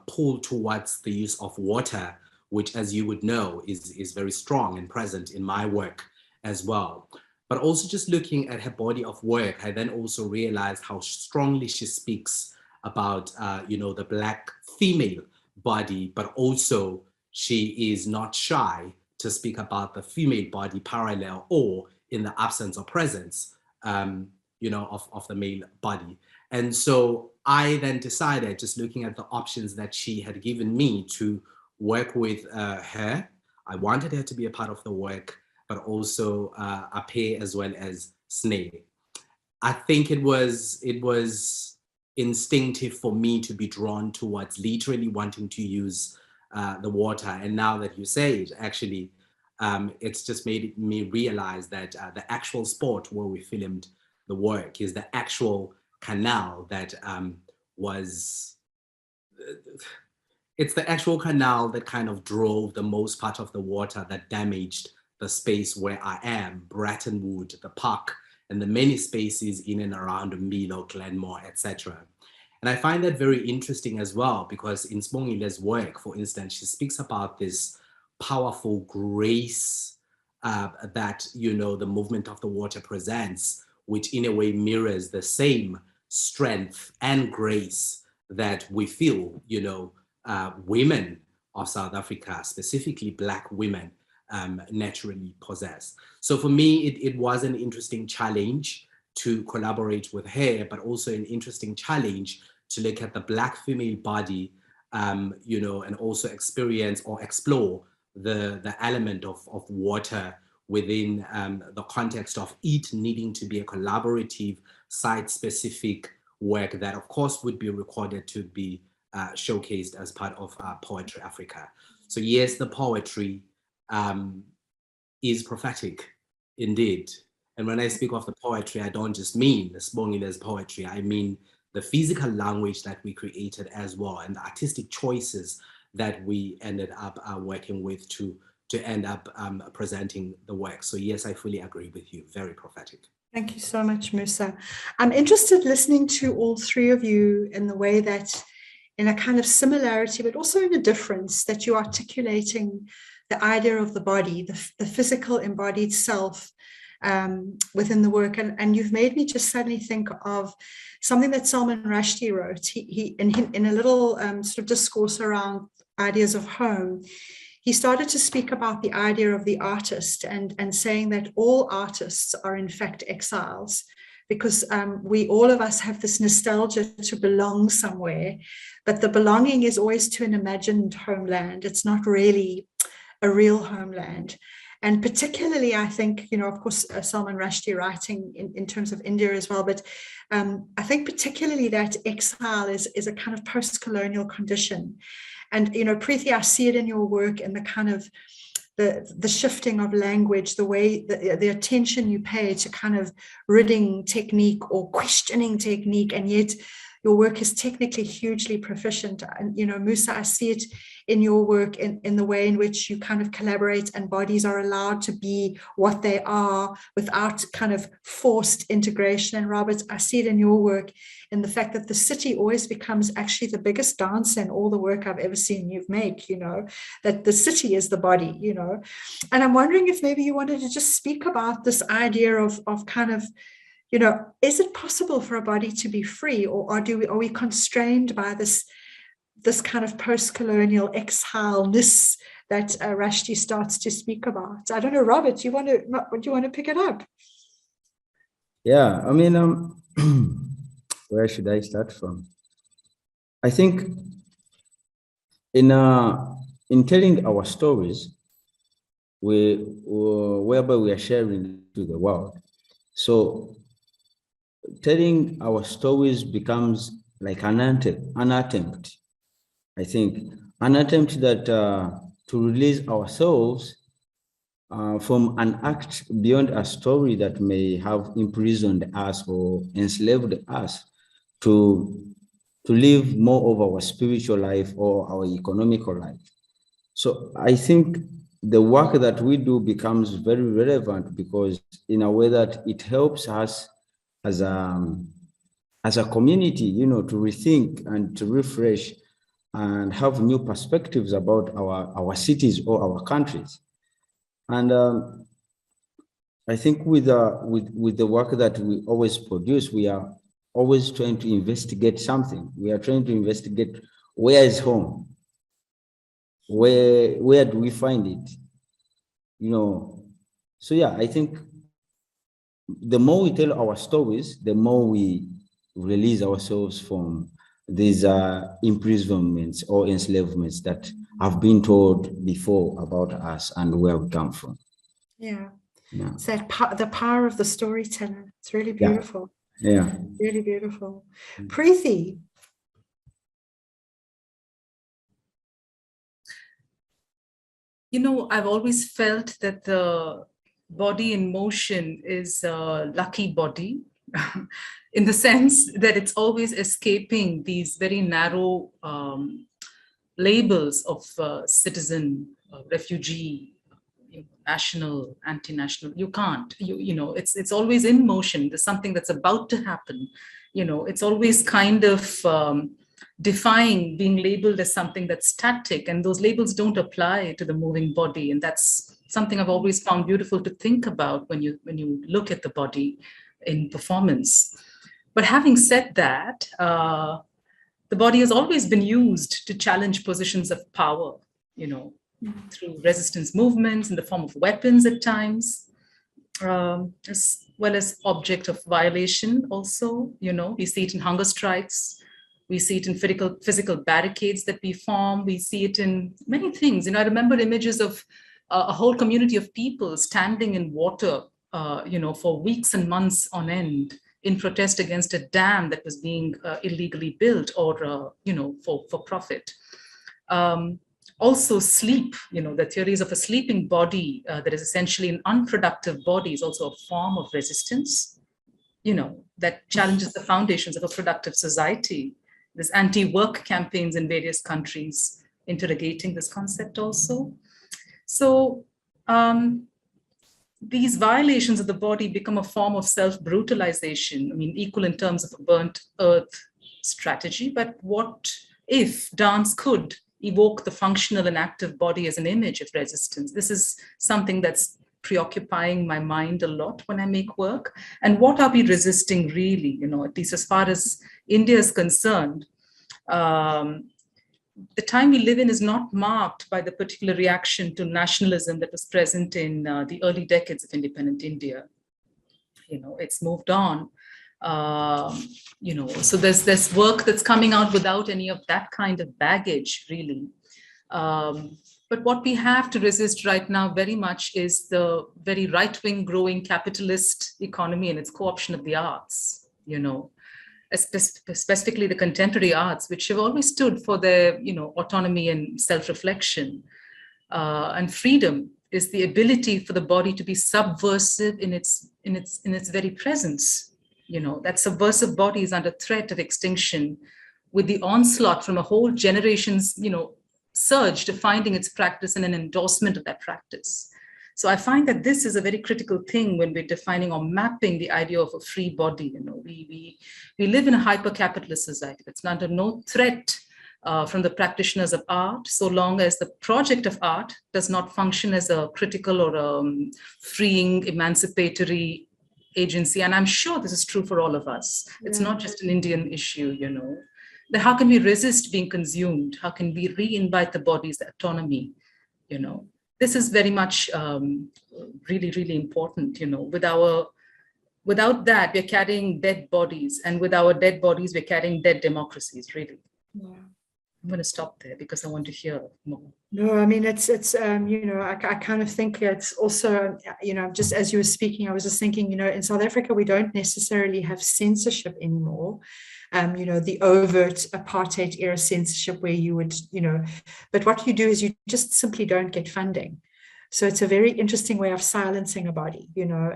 pull towards the use of water, which, as you would know, is very strong and present in my work as well. But also just looking at her body of work, I then also realized how strongly she speaks about, the Black female body, but also she is not shy to speak about the female body parallel or in the absence or presence, of the male body. And so I then decided, just looking at the options that she had given me, to work with her. I wanted her to be a part of the work, but also Ape as well as Snail. I think it was instinctive for me to be drawn towards literally wanting to use the water. And now that you say it, actually, it's just made me realize that the actual spot where we filmed the work is the actual canal that it's the actual canal that kind of drove the most part of the water that damaged the space where I am, Brattonwood, the park, and the many spaces in and around Milo, Glenmore, etc. And I find that very interesting as well, because in Ssempijja's work, for instance, she speaks about this powerful grace that, the movement of the water presents, which in a way mirrors the same strength and grace that we feel, women of South Africa, specifically Black women, naturally possess. So for me, it was an interesting challenge to collaborate with her, but also an interesting challenge to look at the Black female body, and also experience or explore the element of water within the context of it needing to be a collaborative, site-specific work that, of course, would be recorded to be showcased as part of Poetry Africa. So yes, the poetry is prophetic, indeed. And when I speak of the poetry, I don't just mean the Ssempijja's poetry, I mean the physical language that we created as well, and the artistic choices that we ended up working with to end up presenting the work. So yes, I fully agree with you, very prophetic. Thank you so much, Musa. I'm interested listening to all three of you in the way that, in a kind of similarity, but also in a difference, that you're articulating the idea of the body, the physical embodied self within the work. And you've made me just suddenly think of something that Salman Rushdie wrote. He in a little sort of discourse around ideas of home, he started to speak about the idea of the artist and saying that all artists are in fact exiles, because all of us have this nostalgia to belong somewhere, but the belonging is always to an imagined homeland. It's not really a real homeland. And particularly, I think, of course, Salman Rushdie writing in terms of India as well, but I think particularly that exile is a kind of post-colonial condition. And, Preethi, I see it in your work in the kind of the shifting of language, the way, the attention you pay to kind of ridding technique or questioning technique, and yet your work is technically hugely proficient. And, Musa, I see it in your work in the way in which you kind of collaborate and bodies are allowed to be what they are without kind of forced integration. And Robert, I see it in your work in the fact that the city always becomes actually the biggest dancer in all the work I've ever seen you make, that the city is the body, And I'm wondering if maybe you wanted to just speak about this idea of kind of, is it possible for a body to be free, or are we constrained by this kind of post-colonial exileness that Rushdie starts to speak about? I don't know, Robert, do you want to pick it up? Yeah, I mean, where should I start from? I think in telling our stories, whereby we are sharing to the world. So telling our stories becomes like an attempt. I think an attempt that to release ourselves from an act beyond a story that may have imprisoned us or enslaved us to live more of our spiritual life or our economical life. So I think the work that we do becomes very relevant, because in a way that it helps us as as a community, you know, to rethink and to refresh and have new perspectives about our cities or our countries. And I think with the work that we always produce, we are always trying to investigate something. We are trying to investigate where is home, where do we find it, you know. So yeah, I think the more we tell our stories, the more we release ourselves from these imprisonments or enslavements that have been told before about us and where we come from. Yeah. Yeah. It's that the power of the storyteller. It's really beautiful. Yeah. Really beautiful. Preethi. You know, I've always felt that the body in motion is a lucky body in the sense that it's always escaping these very narrow labels of citizen, refugee, national, anti-national. You can't, you know, it's always in motion. There's something that's about to happen. You know, it's always kind of defying being labeled as something that's static, and those labels don't apply to the moving body. And that's something I've always found beautiful to think about when you look at the body in performance. But having said that, the body has always been used to challenge positions of power, you know, through resistance movements in the form of weapons at times, as well as object of violation also. You know, we see it in hunger strikes, we see it in physical barricades that we form, we see it in many things. You know, I remember images of a whole community of people standing in water, you know, for weeks and months on end in protest against a dam that was being illegally built or, you know, for profit. Also sleep, you know, the theories of a sleeping body that is essentially an unproductive body is also a form of resistance, you know, that challenges the foundations of a productive society. There's anti-work campaigns in various countries interrogating this concept also. So these violations of the body become a form of self-brutalization. I mean, equal in terms of a burnt earth strategy, but what if dance could evoke the functional and active body as an image of resistance? This is something that's preoccupying my mind a lot when I make work. And what are we resisting really, you know, at least as far as India is concerned? The time we live in is not marked by the particular reaction to nationalism that was present in the early decades of independent India. You know, it's moved on. You know, so there's work that's coming out without any of that kind of baggage, really. But what we have to resist right now very much is the very right-wing growing capitalist economy and its co-option of the arts, you know, specifically the contemporary arts, which have always stood for their, you know, autonomy and self-reflection. And freedom is the ability for the body to be subversive in its very presence. You know, that subversive body is under threat of extinction with the onslaught from a whole generation's, you know, surge to finding its practice and an endorsement of that practice. So I find that this is a very critical thing when we're defining or mapping the idea of a free body. You know, we live in a hyper-capitalist society that's under no threat from the practitioners of art, so long as the project of art does not function as a critical or freeing, emancipatory agency. And I'm sure this is true for all of us. It's not just an Indian issue, you know. Then how can we resist being consumed? How can we re-invite the body's autonomy, you know? This is very much really, really important, you know. Without that, we're carrying dead bodies, and with our dead bodies, we're carrying dead democracies, really. Yeah. I'm going to stop there because I want to hear more. No, I mean, it's you know, I kind of think it's also, you know, just as you were speaking, I was just thinking, you know, in South Africa, we don't necessarily have censorship anymore. You know, the overt apartheid era censorship where you would, you know, but what you do is you just simply don't get funding. So it's a very interesting way of silencing a body, you know,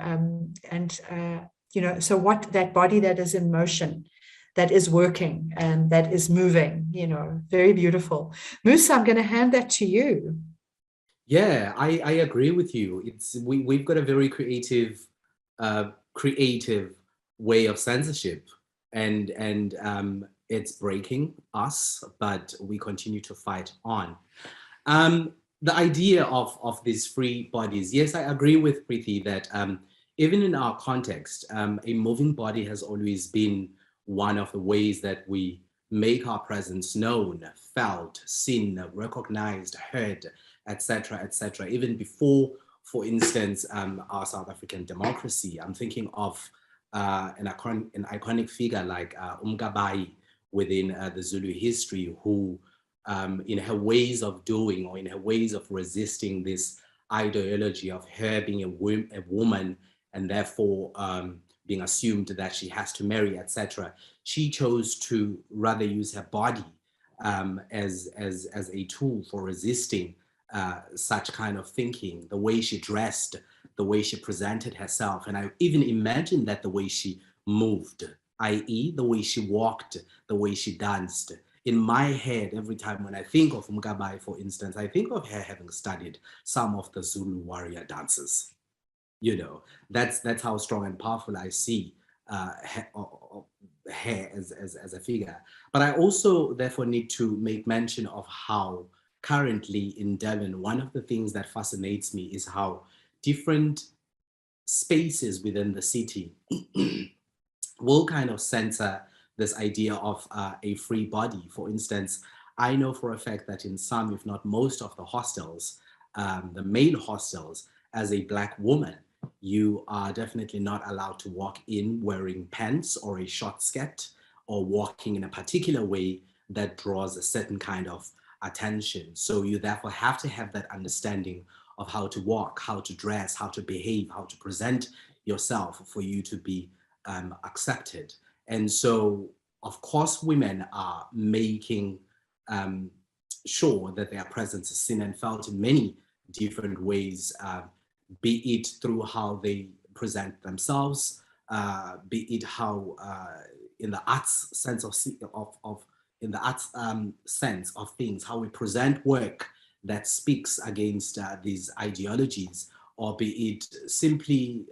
you know, so what that body that is in motion, that is working and that is moving, you know, very beautiful. Musa, I'm going to hand that to you. Yeah, I agree with you. We've got a very creative way of censorship. and it's breaking us, but we continue to fight on. The idea of these free bodies, yes, I agree with Preethi that even in our context, a moving body has always been one of the ways that we make our presence known, felt, seen, recognized, heard, etc., etc. Even before, for instance, our South African democracy. I'm thinking of an iconic figure like Umgabai within the Zulu history, who in her ways of doing or in her ways of resisting this ideology of her being a woman and therefore being assumed that she has to marry, etc., she chose to rather use her body as a tool for resisting such kind of thinking, the way she dressed, the way she presented herself. And I even imagine that the way she moved, i.e. the way she walked, the way she danced. In my head, every time when I think of Mgabai, for instance, I think of her having studied some of the Zulu warrior dances. You know, that's how strong and powerful I see her as a figure. But I also therefore need to make mention of how currently in Durban, one of the things that fascinates me is how different spaces within the city will kind of censor this idea of a free body. For instance, I know for a fact that in some, if not most of the hostels, the main hostels, as a Black woman, you are definitely not allowed to walk in wearing pants or a short skirt or walking in a particular way that draws a certain kind of attention. So you therefore have to have that understanding of how to walk, how to dress, how to behave, how to present yourself for you to be accepted. And so, of course, women are making sure that their presence is seen and felt in many different ways, be it through how they present themselves, be it how in the arts sense in the arts sense of things, how we present work that speaks against these ideologies, or be it simply,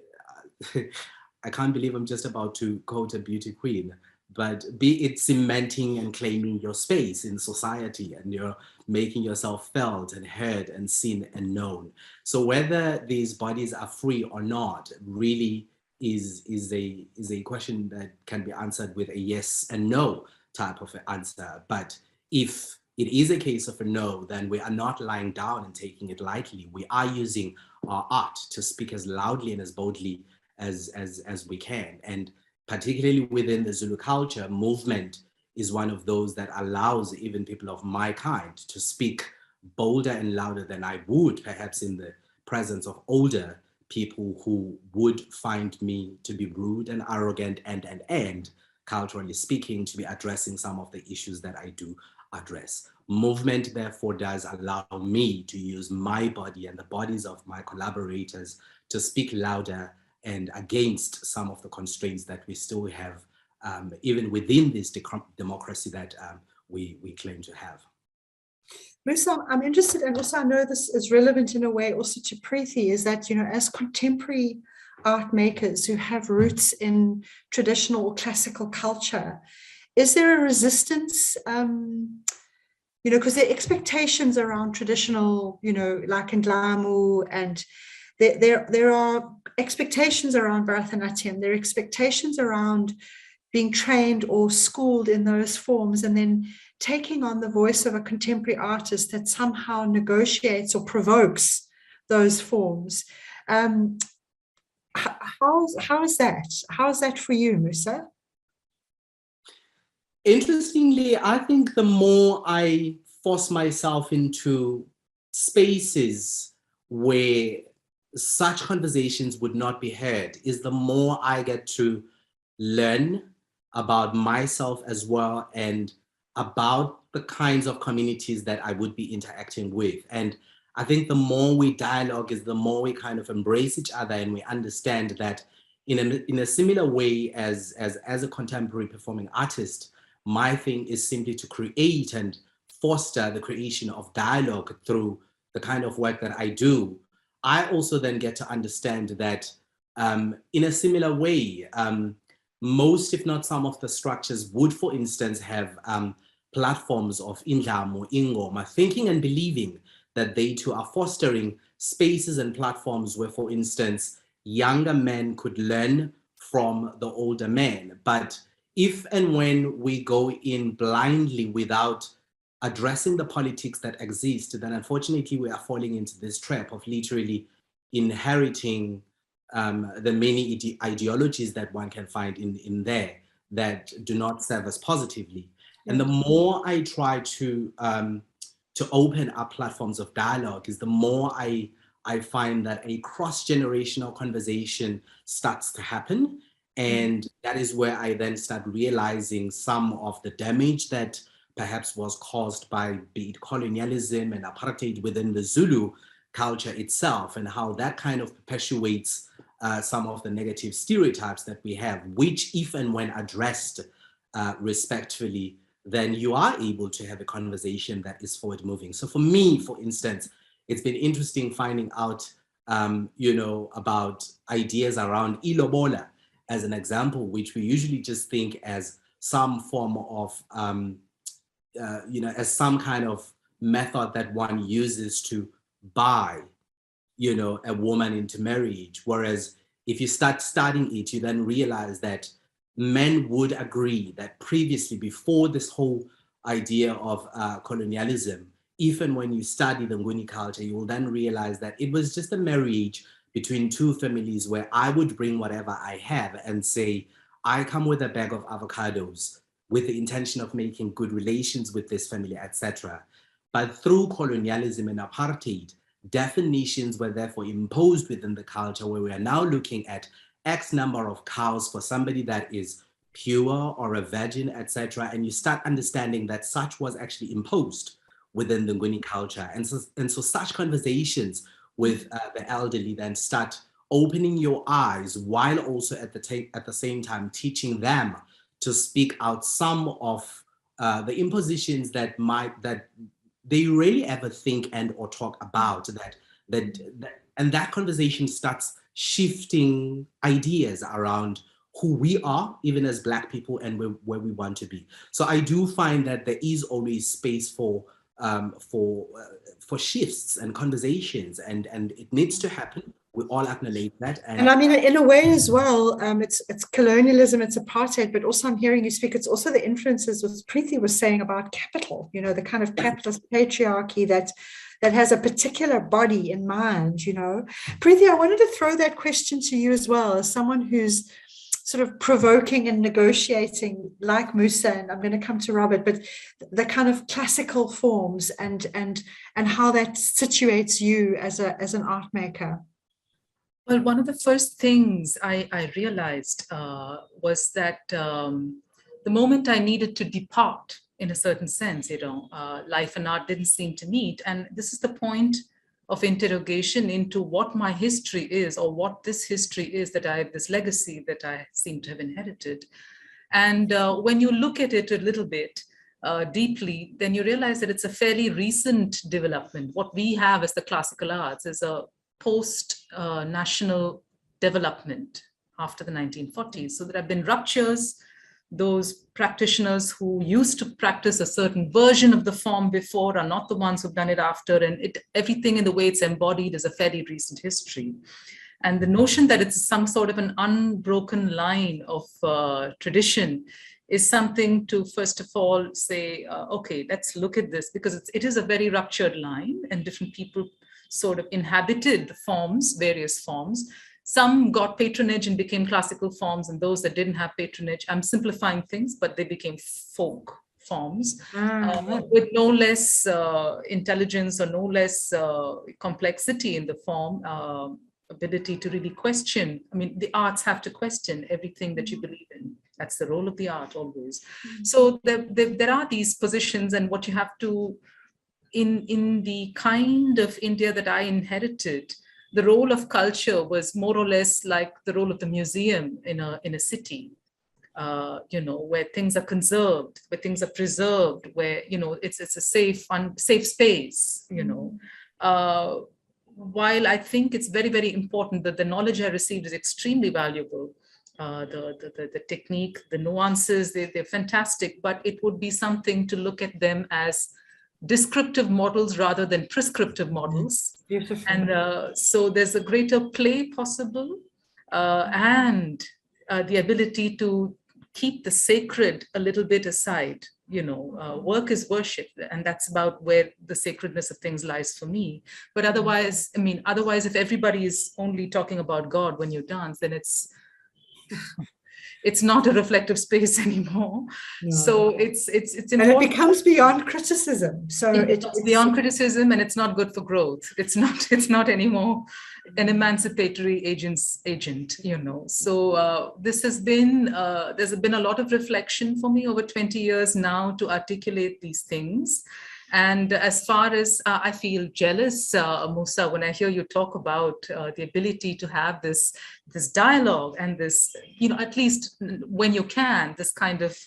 I can't believe I'm just about to quote a beauty queen, but be it cementing and claiming your space in society, and you're making yourself felt and heard and seen and known. So whether these bodies are free or not really is a question that can be answered with a yes and no type of answer. But if it is a case of a no, then we are not lying down and taking it lightly. We are using our art to speak as loudly and as boldly as we can. And particularly within the Zulu culture, movement is one of those that allows even people of my kind to speak bolder and louder than I would, perhaps in the presence of older people who would find me to be rude and arrogant and culturally speaking, to be addressing some of the issues that I do address. Movement, therefore, does allow me to use my body and the bodies of my collaborators to speak louder and against some of the constraints that we still have, even within this democracy that we claim to have. Musa, I'm interested, and also I know this is relevant in a way also to Preethi, is that, you know, as contemporary art makers who have roots in traditional or classical culture, is there a resistance, you know, because there are expectations around traditional, you know, like in Glamu, and there are expectations around Bharatanatyam, there are expectations around being trained or schooled in those forms, and then taking on the voice of a contemporary artist that somehow negotiates or provokes those forms. How is that? How is that for you, Musa? Interestingly, I think the more I force myself into spaces where such conversations would not be heard, is the more I get to learn about myself as well, and about the kinds of communities that I would be interacting with. And I think the more we dialogue is the more we kind of embrace each other, and we understand that in a similar way as a contemporary performing artist, my thing is simply to create and foster the creation of dialogue through the kind of work that I do. I also then get to understand that in a similar way, most, if not some of the structures would, for instance, have platforms of indlamu, ingoma, thinking and believing that they too are fostering spaces and platforms where, for instance, younger men could learn from the older men. But if and when we go in blindly without addressing the politics that exist, then unfortunately we are falling into this trap of literally inheriting the many ideologies that one can find in there that do not serve us positively. And the more I try to open up platforms of dialogue, is the more I find that a cross-generational conversation starts to happen. And that is where I then start realizing some of the damage that perhaps was caused by, be it colonialism and apartheid within the Zulu culture itself, and how that kind of perpetuates some of the negative stereotypes that we have, which, if and when addressed respectfully, then you are able to have a conversation that is forward moving. So for me, for instance, it's been interesting finding out, about ideas around ilobola as an example, which we usually just think as some form of, as some kind of method that one uses to buy, a woman into marriage. Whereas if you start studying it, you then realize that men would agree that previously, before this whole idea of colonialism, even when you study the Nguni culture, you will then realize that it was just a marriage between two families where I would bring whatever I have and say, I come with a bag of avocados with the intention of making good relations with this family, etc. But through colonialism and apartheid, definitions were therefore imposed within the culture, where we are now looking at X number of cows for somebody that is pure or a virgin, etc. And you start understanding that such was actually imposed within the Nguni culture. And so such conversations with the elderly then start opening your eyes, while also at the same time teaching them to speak out some of the impositions that they really ever think and or talk about, and that conversation starts shifting ideas around who we are, even as Black people, and where we want to be. So I do find that there is always space for shifts and conversations, and it needs to happen. We all acknowledge that. And I mean, in a way as well, it's colonialism, it's apartheid, but also I'm hearing you speak, it's also the influences, what Preethi was saying about capital, the kind of capitalist patriarchy that has a particular body in mind, Preethi, I wanted to throw that question to you as well, as someone who's sort of provoking and negotiating like Musa, and I'm going to come to Robert, but the kind of classical forms and how that situates you as an art maker. Well, one of the first things I realized was that the moment I needed to depart, in a certain sense, life and art didn't seem to meet. And this is the point of interrogation into what my history is, or what this history is that I have, this legacy that I seem to have inherited. And when you look at it a little bit deeply, then you realize that it's a fairly recent development. What we have as the classical arts is a post-national development after the 1940s. So there have been ruptures. Those practitioners who used to practice a certain version of the form before are not the ones who've done it after, and everything in the way it's embodied is a fairly recent history. And the notion that it's some sort of an unbroken line of tradition is something to, first of all, say, okay, let's look at this, because it is a very ruptured line, and different people sort of inhabited the forms, various forms. Some got patronage and became classical forms, and those that didn't have patronage, I'm simplifying things, but they became folk forms with no less intelligence or no less complexity in the form, ability to really question. I mean, the arts have to question everything that you believe in. That's the role of the art always. So there are these positions, and what you have to, in the kind of India that I inherited, the role of culture was more or less like the role of the museum in a city, where things are conserved, where things are preserved, where, it's a safe space, While I think it's very, very important that the knowledge I received is extremely valuable, the technique, the nuances, they're fantastic, but it would be something to look at them as descriptive models rather than prescriptive models. Beautiful. And so there's a greater play possible, and the ability to keep the sacred a little bit aside. Work is worship, and that's about where the sacredness of things lies for me. But otherwise, if everybody is only talking about God when you dance, then it's not a reflective space anymore. No. So it's important. And it becomes beyond criticism. So it's beyond criticism, and it's not good for growth. It's not anymore an emancipatory agent. So there's been a lot of reflection for me over 20 years now to articulate these things. And as far as I feel jealous, Musa, when I hear you talk about the ability to have this dialogue and this, at least when you can, this kind of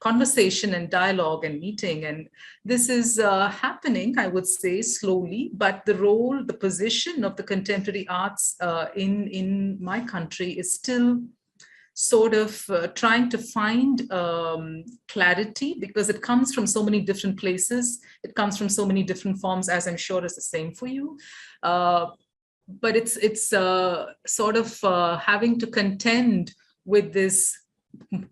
conversation and dialogue and meeting. And this is happening, I would say, slowly, but the position of the contemporary arts in my country is still sort of trying to find clarity, because it comes from so many different places. It comes from so many different forms, as I'm sure is the same for you. But it's sort of having to contend with this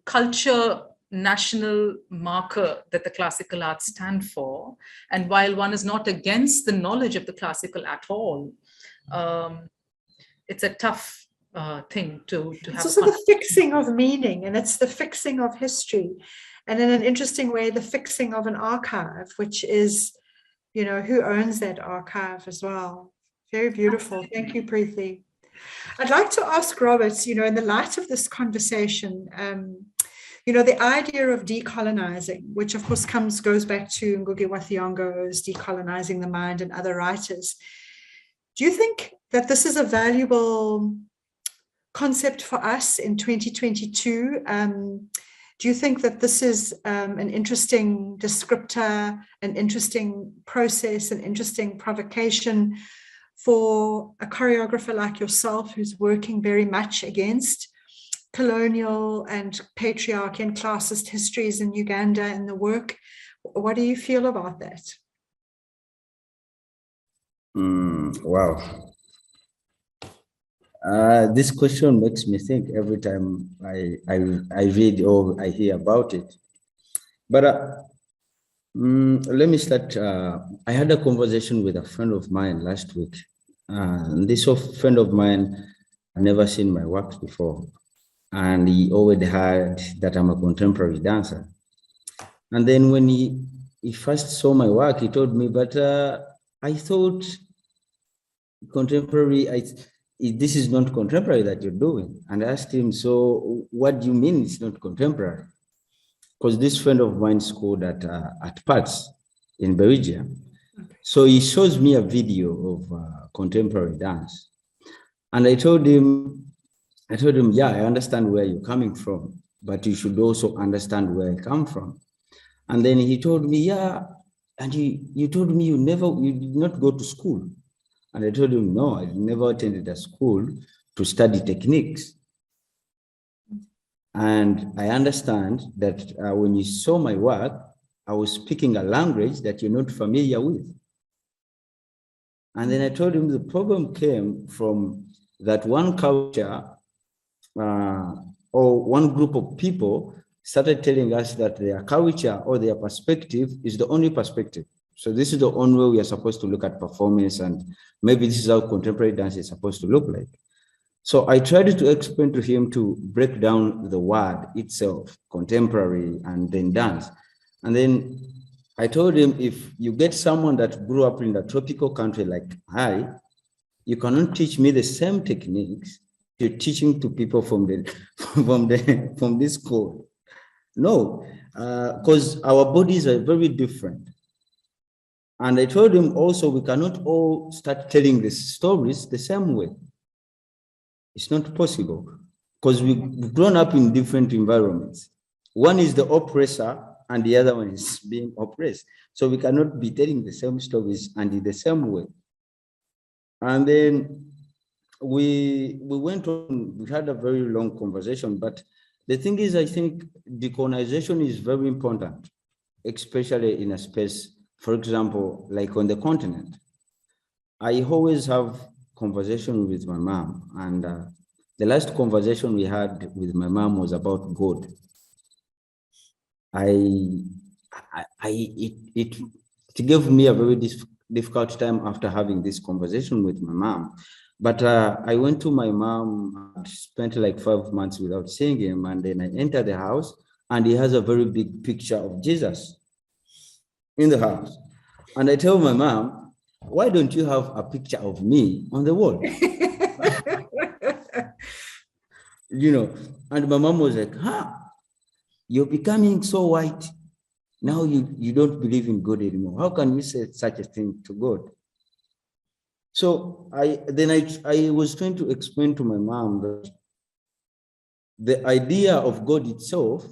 culture national marker that the classical arts stand for. And while one is not against the knowledge of the classical at all, it's a tough thing to have. It's also the fixing of meaning, and it's the fixing of history, and in an interesting way, the fixing of an archive, which is, who owns that archive as well. Very beautiful. Thank you, Preethi. I'd like to ask Robert, in the light of this conversation, the idea of decolonizing, which of course goes back to Ngugi wa Thiong'o's Decolonizing the Mind and other writers. Do you think that this is a valuable concept for us in 2022? Do you think that this is an interesting descriptor, an interesting process, an interesting provocation for a choreographer like yourself, who's working very much against colonial and patriarchy and classist histories in Uganda and the work? What do you feel about that? Wow. This question makes me think every time I read or I hear about it. But let me start. I had a conversation with a friend of mine last week. This friend of mine had never seen my work before. And he already heard that I'm a contemporary dancer. And then when he first saw my work, he told me, but I thought contemporary, this is not contemporary that you're doing. And I asked him, so what do you mean it's not contemporary? Because this friend of mine schooled at PATS in Belgium. So he shows me a video of contemporary dance. And I told him, yeah, I understand where you're coming from, but you should also understand where I come from. And then he told me, yeah, and you told me you did not go to school. And I told him, no, I never attended a school to study techniques. And I understand that when you saw my work, I was speaking a language that you're not familiar with. And then I told him the problem came from that one culture or one group of people started telling us that their culture or their perspective is the only perspective. So this is the only way we are supposed to look at performance, and maybe this is how contemporary dance is supposed to look like. So I tried to explain to him to break down the word itself, contemporary and then dance. And then I told him, if you get someone that grew up in a tropical country like I, you cannot teach me the same techniques you're teaching to people from this school. No, because our bodies are very different. And I told him also, we cannot all start telling these stories the same way. It's not possible, because we've grown up in different environments. One is the oppressor and the other one is being oppressed. So we cannot be telling the same stories and in the same way. And then we went on, we had a very long conversation, but the thing is, I think decolonization is very important, especially in a space, for example, like on the continent. I always have conversation with my mom, and the last conversation we had with my mom was about God. It gave me a very difficult time after having this conversation with my mom. But I went to my mom, and spent like 5 months without seeing him, and then I entered the house, and he has a very big picture of Jesus in the house. And I tell my mom, why don't you have a picture of me on the wall? You know, and my mom was like, you're becoming so white. Now you don't believe in God anymore. How can you say such a thing to God? So I was trying to explain to my mom that the idea of God itself,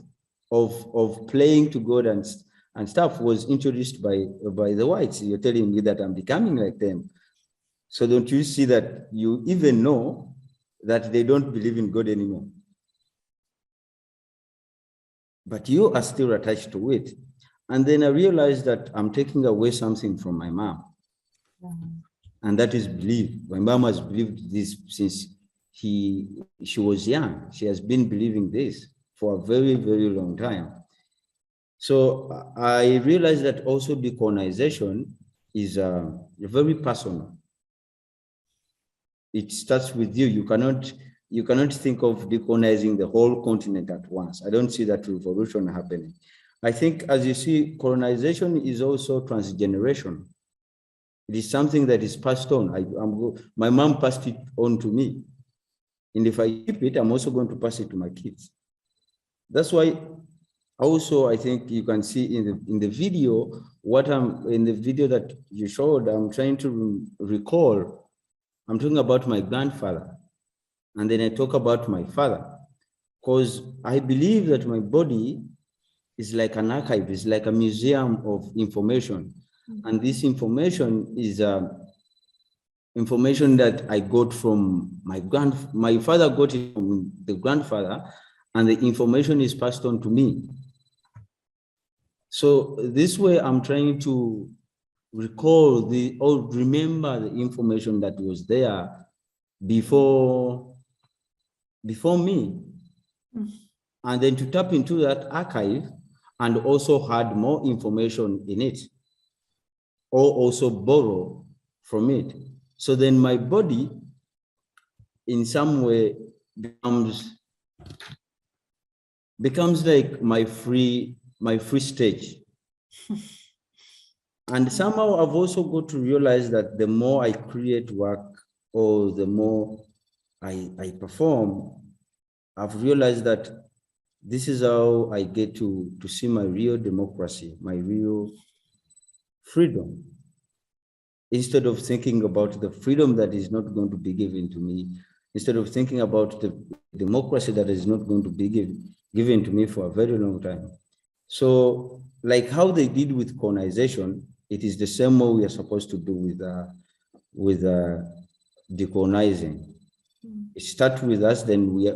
of playing to God and stuff, was introduced by the whites. You're telling me that I'm becoming like them. So don't you see that you even know that they don't believe in God anymore? But you are still attached to it. And then I realized that I'm taking away something from my mom. And that is belief. My mom has believed this since she was young. She has been believing this for a very, very long time. So I realized that also decolonization is very personal. It starts with you. You cannot think of decolonizing the whole continent at once. I don't see that revolution happening. I think, as you see, colonization is also transgenerational. It is something that is passed on. My mom passed it on to me. And if I keep it, I'm also going to pass it to my kids. That's why also, I think you can see in the video, in the video that you showed, I'm trying to recall, I'm talking about my grandfather. And then I talk about my father, because I believe that my body is like an archive, it's like a museum of information. And this information is information that I got from my father got it from the grandfather, and the information is passed on to me. So this way I'm trying to recall or remember the information that was there before me. And then to tap into that archive and also add more information in it, or also borrow from it. So then my body in some way becomes like my free stage. And somehow I've also got to realize that the more I create work, or the more I perform, I've realized that this is how I get to see my real democracy, my real freedom. Instead of thinking about the freedom that is not going to be given to me, instead of thinking about the democracy that is not going to be given to me for a very long time. So like how they did with colonization, it is the same way we are supposed to do with decolonizing. It starts with us, then we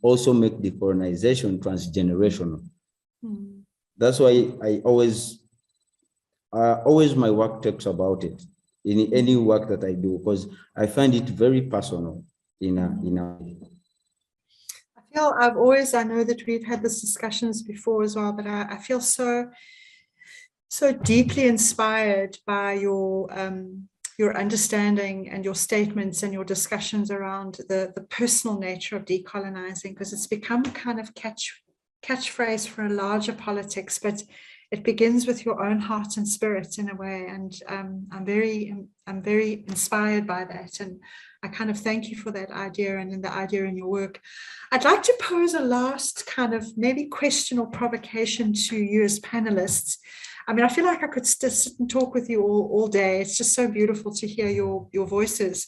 also make decolonization transgenerational. That's why always my work talks about it in any work that I do, because I find it very personal in a I know that we've had these discussions before as well, but I feel so deeply inspired by your understanding and your statements and your discussions around the personal nature of decolonizing, because it's become a kind of catchphrase for a larger politics, but it begins with your own heart and spirit in a way. And I'm very inspired by that. And I kind of thank you for that idea and in the idea in your work. I'd like to pose a last kind of maybe question or provocation to you as panelists. I mean, I feel like I could sit and talk with you all day. It's just so beautiful to hear your voices.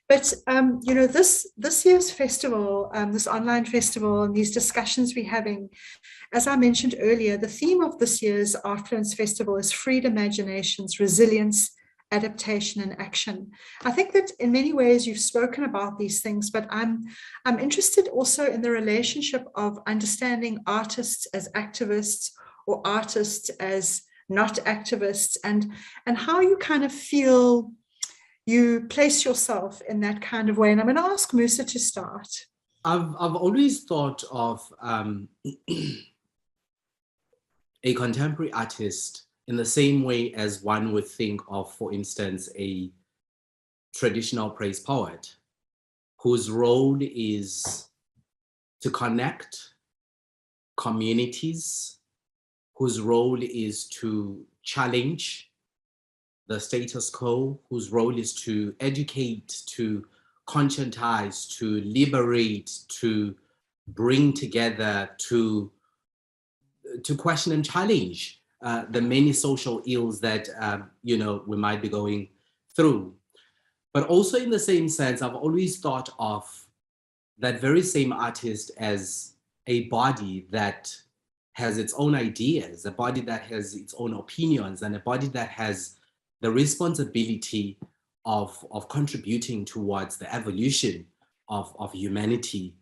But, you know, this year's festival, this online festival, and these discussions we're having, as I mentioned earlier, the theme of this year's Artfluence Festival is freed imaginations, resilience, adaptation and action. I think that in many ways you've spoken about these things, but I'm interested also in the relationship of understanding artists as activists or artists as not activists, and how you kind of feel you place yourself in that kind of way. And I'm going to ask Musa to start. I've always thought of a contemporary artist in the same way as one would think of, for instance, a traditional praise poet, whose role is to connect communities, whose role is to challenge the status quo, whose role is to educate, to conscientize, to liberate, to bring together, to question and challenge the many social ills that we might be going through. But also in the same sense, I've always thought of that very same artist as a body that has its own ideas, a body that has its own opinions, and a body that has the responsibility of contributing towards the evolution of humanity.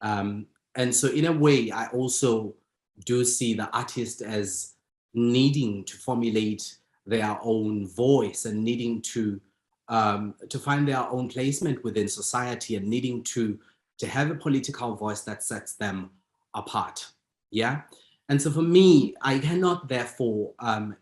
And so in a way, I also do see the artist as needing to formulate their own voice and needing to find their own placement within society and needing to have a political voice that sets them apart. Yeah. And so for me, I cannot therefore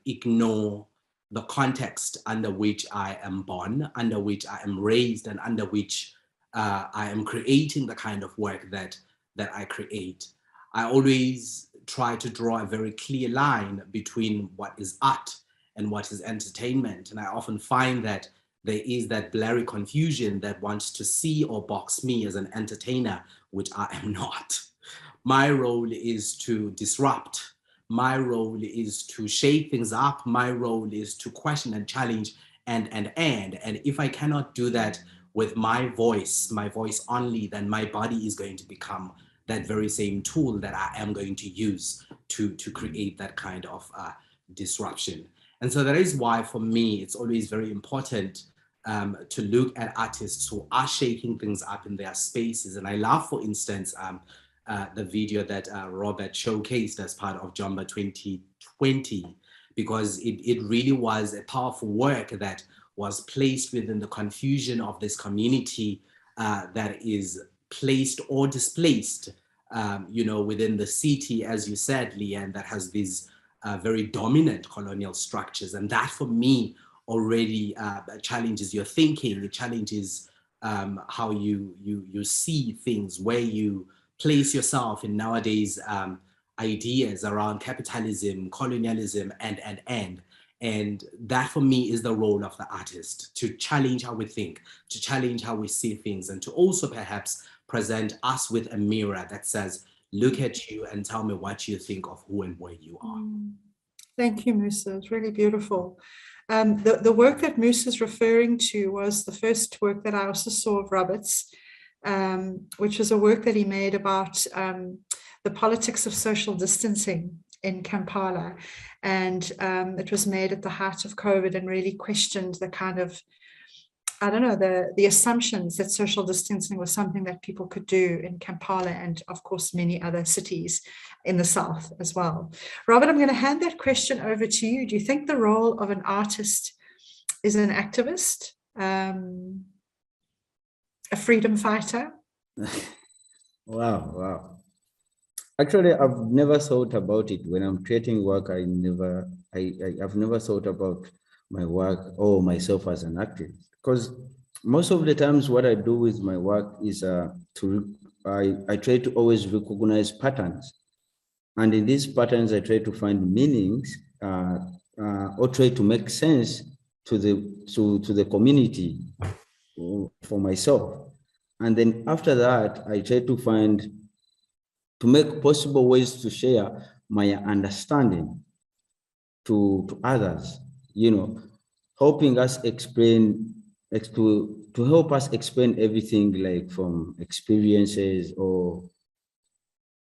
ignore the context under which I am born, under which I am raised, and under which I am creating the kind of work that I create. I always try to draw a very clear line between what is art and what is entertainment. And I often find that there is that blurry confusion that wants to see or box me as an entertainer, which I am not. My role is to disrupt. My role is to shake things up. My role is to question and challenge and if I cannot do that with my voice only, then my body is going to become that very same tool that I am going to use to create that kind of disruption. And so that is why for me, it's always very important to look at artists who are shaking things up in their spaces. And I love, for instance, the video that Robert showcased as part of Jumba 2020, because it really was a powerful work that was placed within the confusion of this community that is placed or displaced, within the city, as you said, Leanne, that has these very dominant colonial structures. And that for me already challenges your thinking. It challenges how you see things, where you place yourself in nowadays ideas around capitalism, colonialism, and that for me is the role of the artist, to challenge how we think, to challenge how we see things, and to also perhaps present us with a mirror that says, look at you and tell me what you think of who and where you are. Thank you, Musa. It's really beautiful. The work that Musa is referring to was the first work that I also saw of Robert's, which was a work that he made about the politics of social distancing in Kampala. And it was made at the height of COVID and really questioned the kind of, the assumptions that social distancing was something that people could do in Kampala and, of course, many other cities in the South as well. Robert, I'm going to hand that question over to you. Do you think the role of an artist is an activist, a freedom fighter? Wow. Actually, I've never thought about it. When I'm creating work, I've never thought about my work or myself as an activist. Because most of the times what I do with my work is I try to always recognize patterns. And in these patterns, I try to find meanings or try to make sense to the community for myself. And then after that, I try to make possible ways to share my understanding to others, helping us explain, to help us explain everything, like from experiences or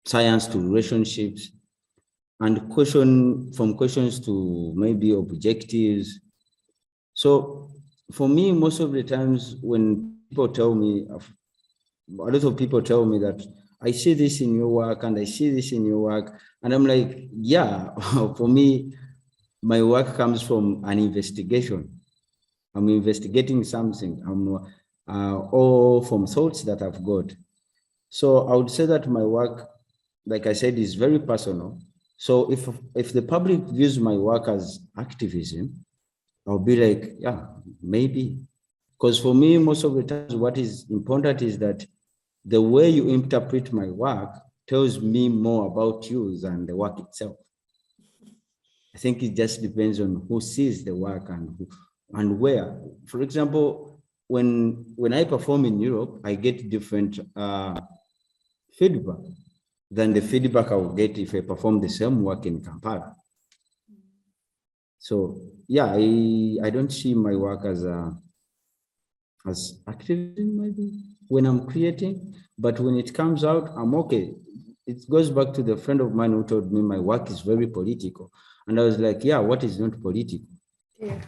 science to relationships, and from questions to maybe objectives. So for me, most of the times when people tell me, a lot of people tell me that I see this in your work and I see this in your work. And I'm like, yeah, for me, my work comes from an investigation. I'm investigating something, or from thoughts that I've got. So I would say that my work, like I said, is very personal. So if the public views my work as activism, I'll be like, yeah, maybe. Because for me, most of the times, what is important is that the way you interpret my work tells me more about you than the work itself. I think it just depends on who sees the work and who, and where. For example, when I perform in Europe, I get different feedback than the feedback I would get if I perform the same work in Kampala. So yeah, I don't see my work as activism maybe when I'm creating, but when it comes out, I'm okay. It goes back to the friend of mine who told me my work is very political. And I was like, yeah, what is not political? Yeah.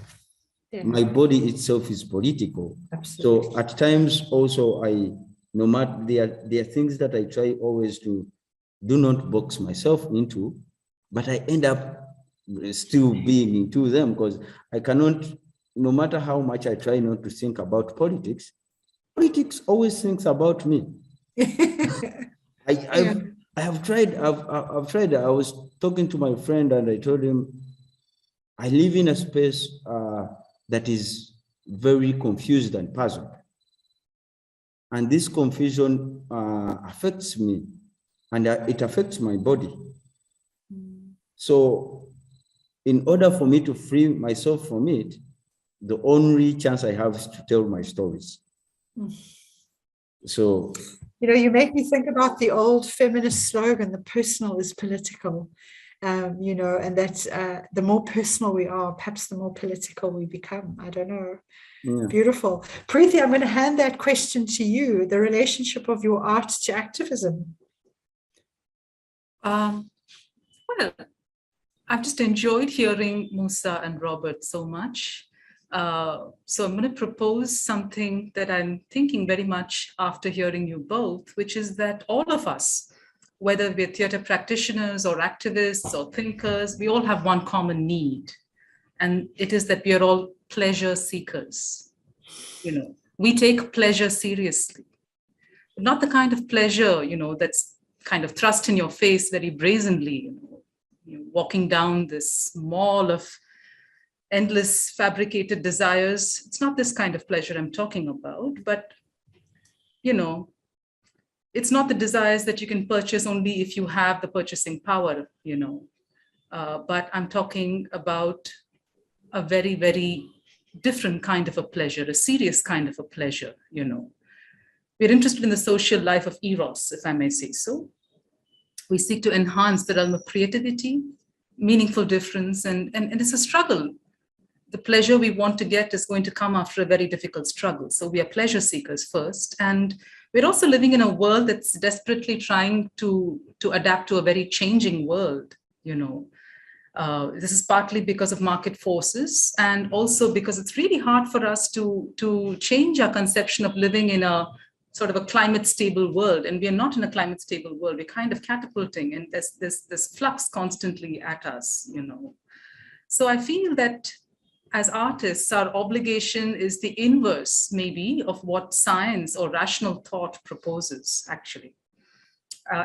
Yeah. My body itself is political. Absolutely. So at times also no matter, there are things that I try always to do not box myself into, but I end up still being into them because I cannot, no matter how much I try not to think about politics, politics always thinks about me. I have tried, I've tried, I was talking to my friend and I told him, I live in a space that is very confused and puzzled. And this confusion affects me and it affects my body. So in order for me to free myself from it, the only chance I have is to tell my stories. So, you know, you make me think about the old feminist slogan, the personal is political, you know, and that the more personal we are, perhaps the more political we become. I don't know. yeah. Beautiful. Preethi, I'm going to hand that question to you, the relationship of your art to activism. Well, I've just enjoyed hearing Musa and Robert so much. So I'm going to propose something that I'm thinking very much after hearing you both, which is that all of us, whether we're theater practitioners or activists or thinkers, we all have one common need. And it is that we are all pleasure seekers. You know, we take pleasure seriously, but not the kind of pleasure, you know, that's kind of thrust in your face very brazenly, you know, walking down this mall of endless fabricated desires. It's not this kind of pleasure I'm talking about, but, you know, it's not the desires that you can purchase only if you have the purchasing power, you know, but I'm talking about a very, very different kind of a pleasure, a serious kind of a pleasure, you know. We're interested in the social life of eros, if I may say so. We seek to enhance the realm of creativity, meaningful difference, and it's a struggle. The pleasure we want to get is going to come after a very difficult struggle. So we are pleasure seekers first. And we're also living in a world that's desperately trying to adapt to a very changing world, you know. This is partly because of market forces and also because it's really hard for us to change our conception of living in a sort of a climate stable world. And we are not in a climate stable world. We're kind of catapulting and there's this flux constantly at us, you know. So I feel that as artists, our obligation is the inverse, maybe, of what science or rational thought proposes, actually.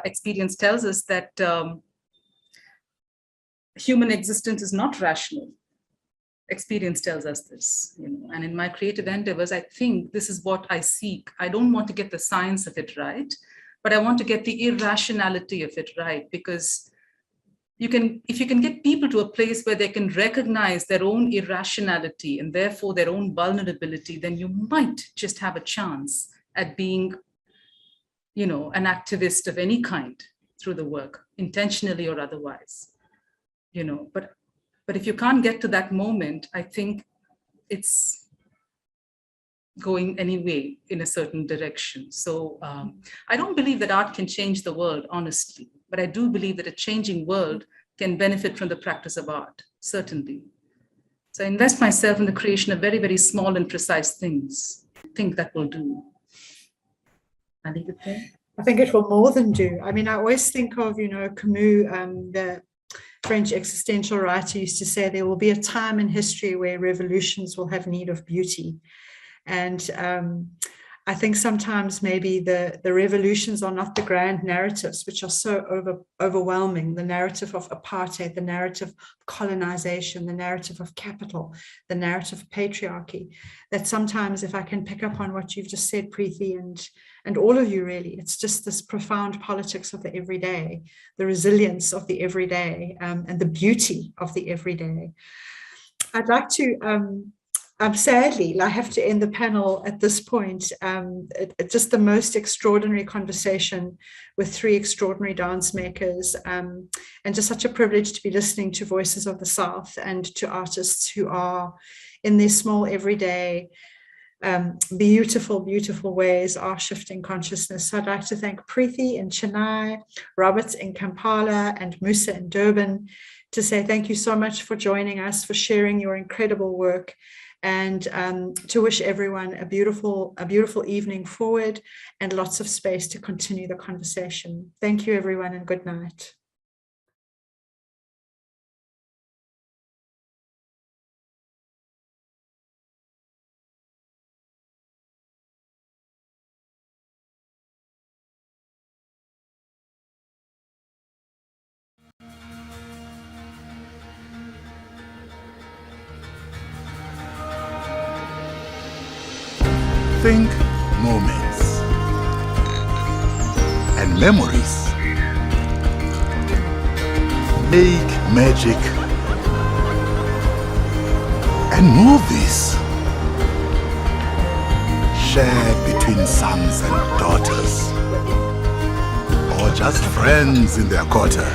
Experience tells us that human existence is not rational. Experience tells us this, you know, and in my creative endeavors, I think this is what I seek. I don't want to get the science of it right, but I want to get the irrationality of it right, because if you can get people to a place where they can recognize their own irrationality and therefore their own vulnerability, then you might just have a chance at being, you know, an activist of any kind through the work, intentionally or otherwise, you know, but if you can't get to that moment, I think it's going anyway in a certain direction. So I don't believe that art can change the world, honestly, but I do believe that a changing world can benefit from the practice of art, certainly. So I invest myself in the creation of very, very small and precise things. I think that will do. I leave it there. I think it will more than do. I mean, I always think of, Camus, the French existential writer, used to say there will be a time in history where revolutions will have need of beauty. And I think sometimes maybe the revolutions are not the grand narratives, which are so overwhelming, the narrative of apartheid, the narrative of colonization, the narrative of capital, the narrative of patriarchy, that sometimes if I can pick up on what you've just said, Preethi, and all of you really, it's just this profound politics of the everyday, the resilience of the everyday, and the beauty of the everyday. I'd like to... sadly, I have to end the panel at this point. It's just the most extraordinary conversation with three extraordinary dance makers, and just such a privilege to be listening to Voices of the South and to artists who are in their small, everyday, beautiful, beautiful ways are shifting consciousness. So I'd like to thank Preethi in Chennai, Robert in Kampala, and Musa in Durban, to say thank you so much for joining us, for sharing your incredible work, and to wish everyone a beautiful evening forward and lots of space to continue the conversation. Thank you, everyone, and good night. Think moments and memories. Make magic and movies. Share between sons and daughters, or just friends in their quarter.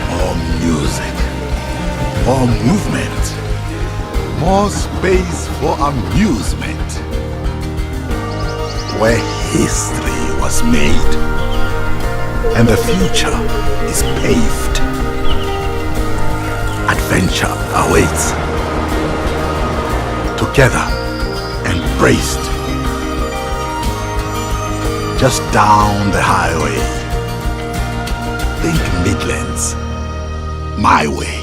More music, more movement, more space for amusement, where history was made and the future is paved. Adventure awaits. Together, embraced, just down the highway. Think Midlands, my way.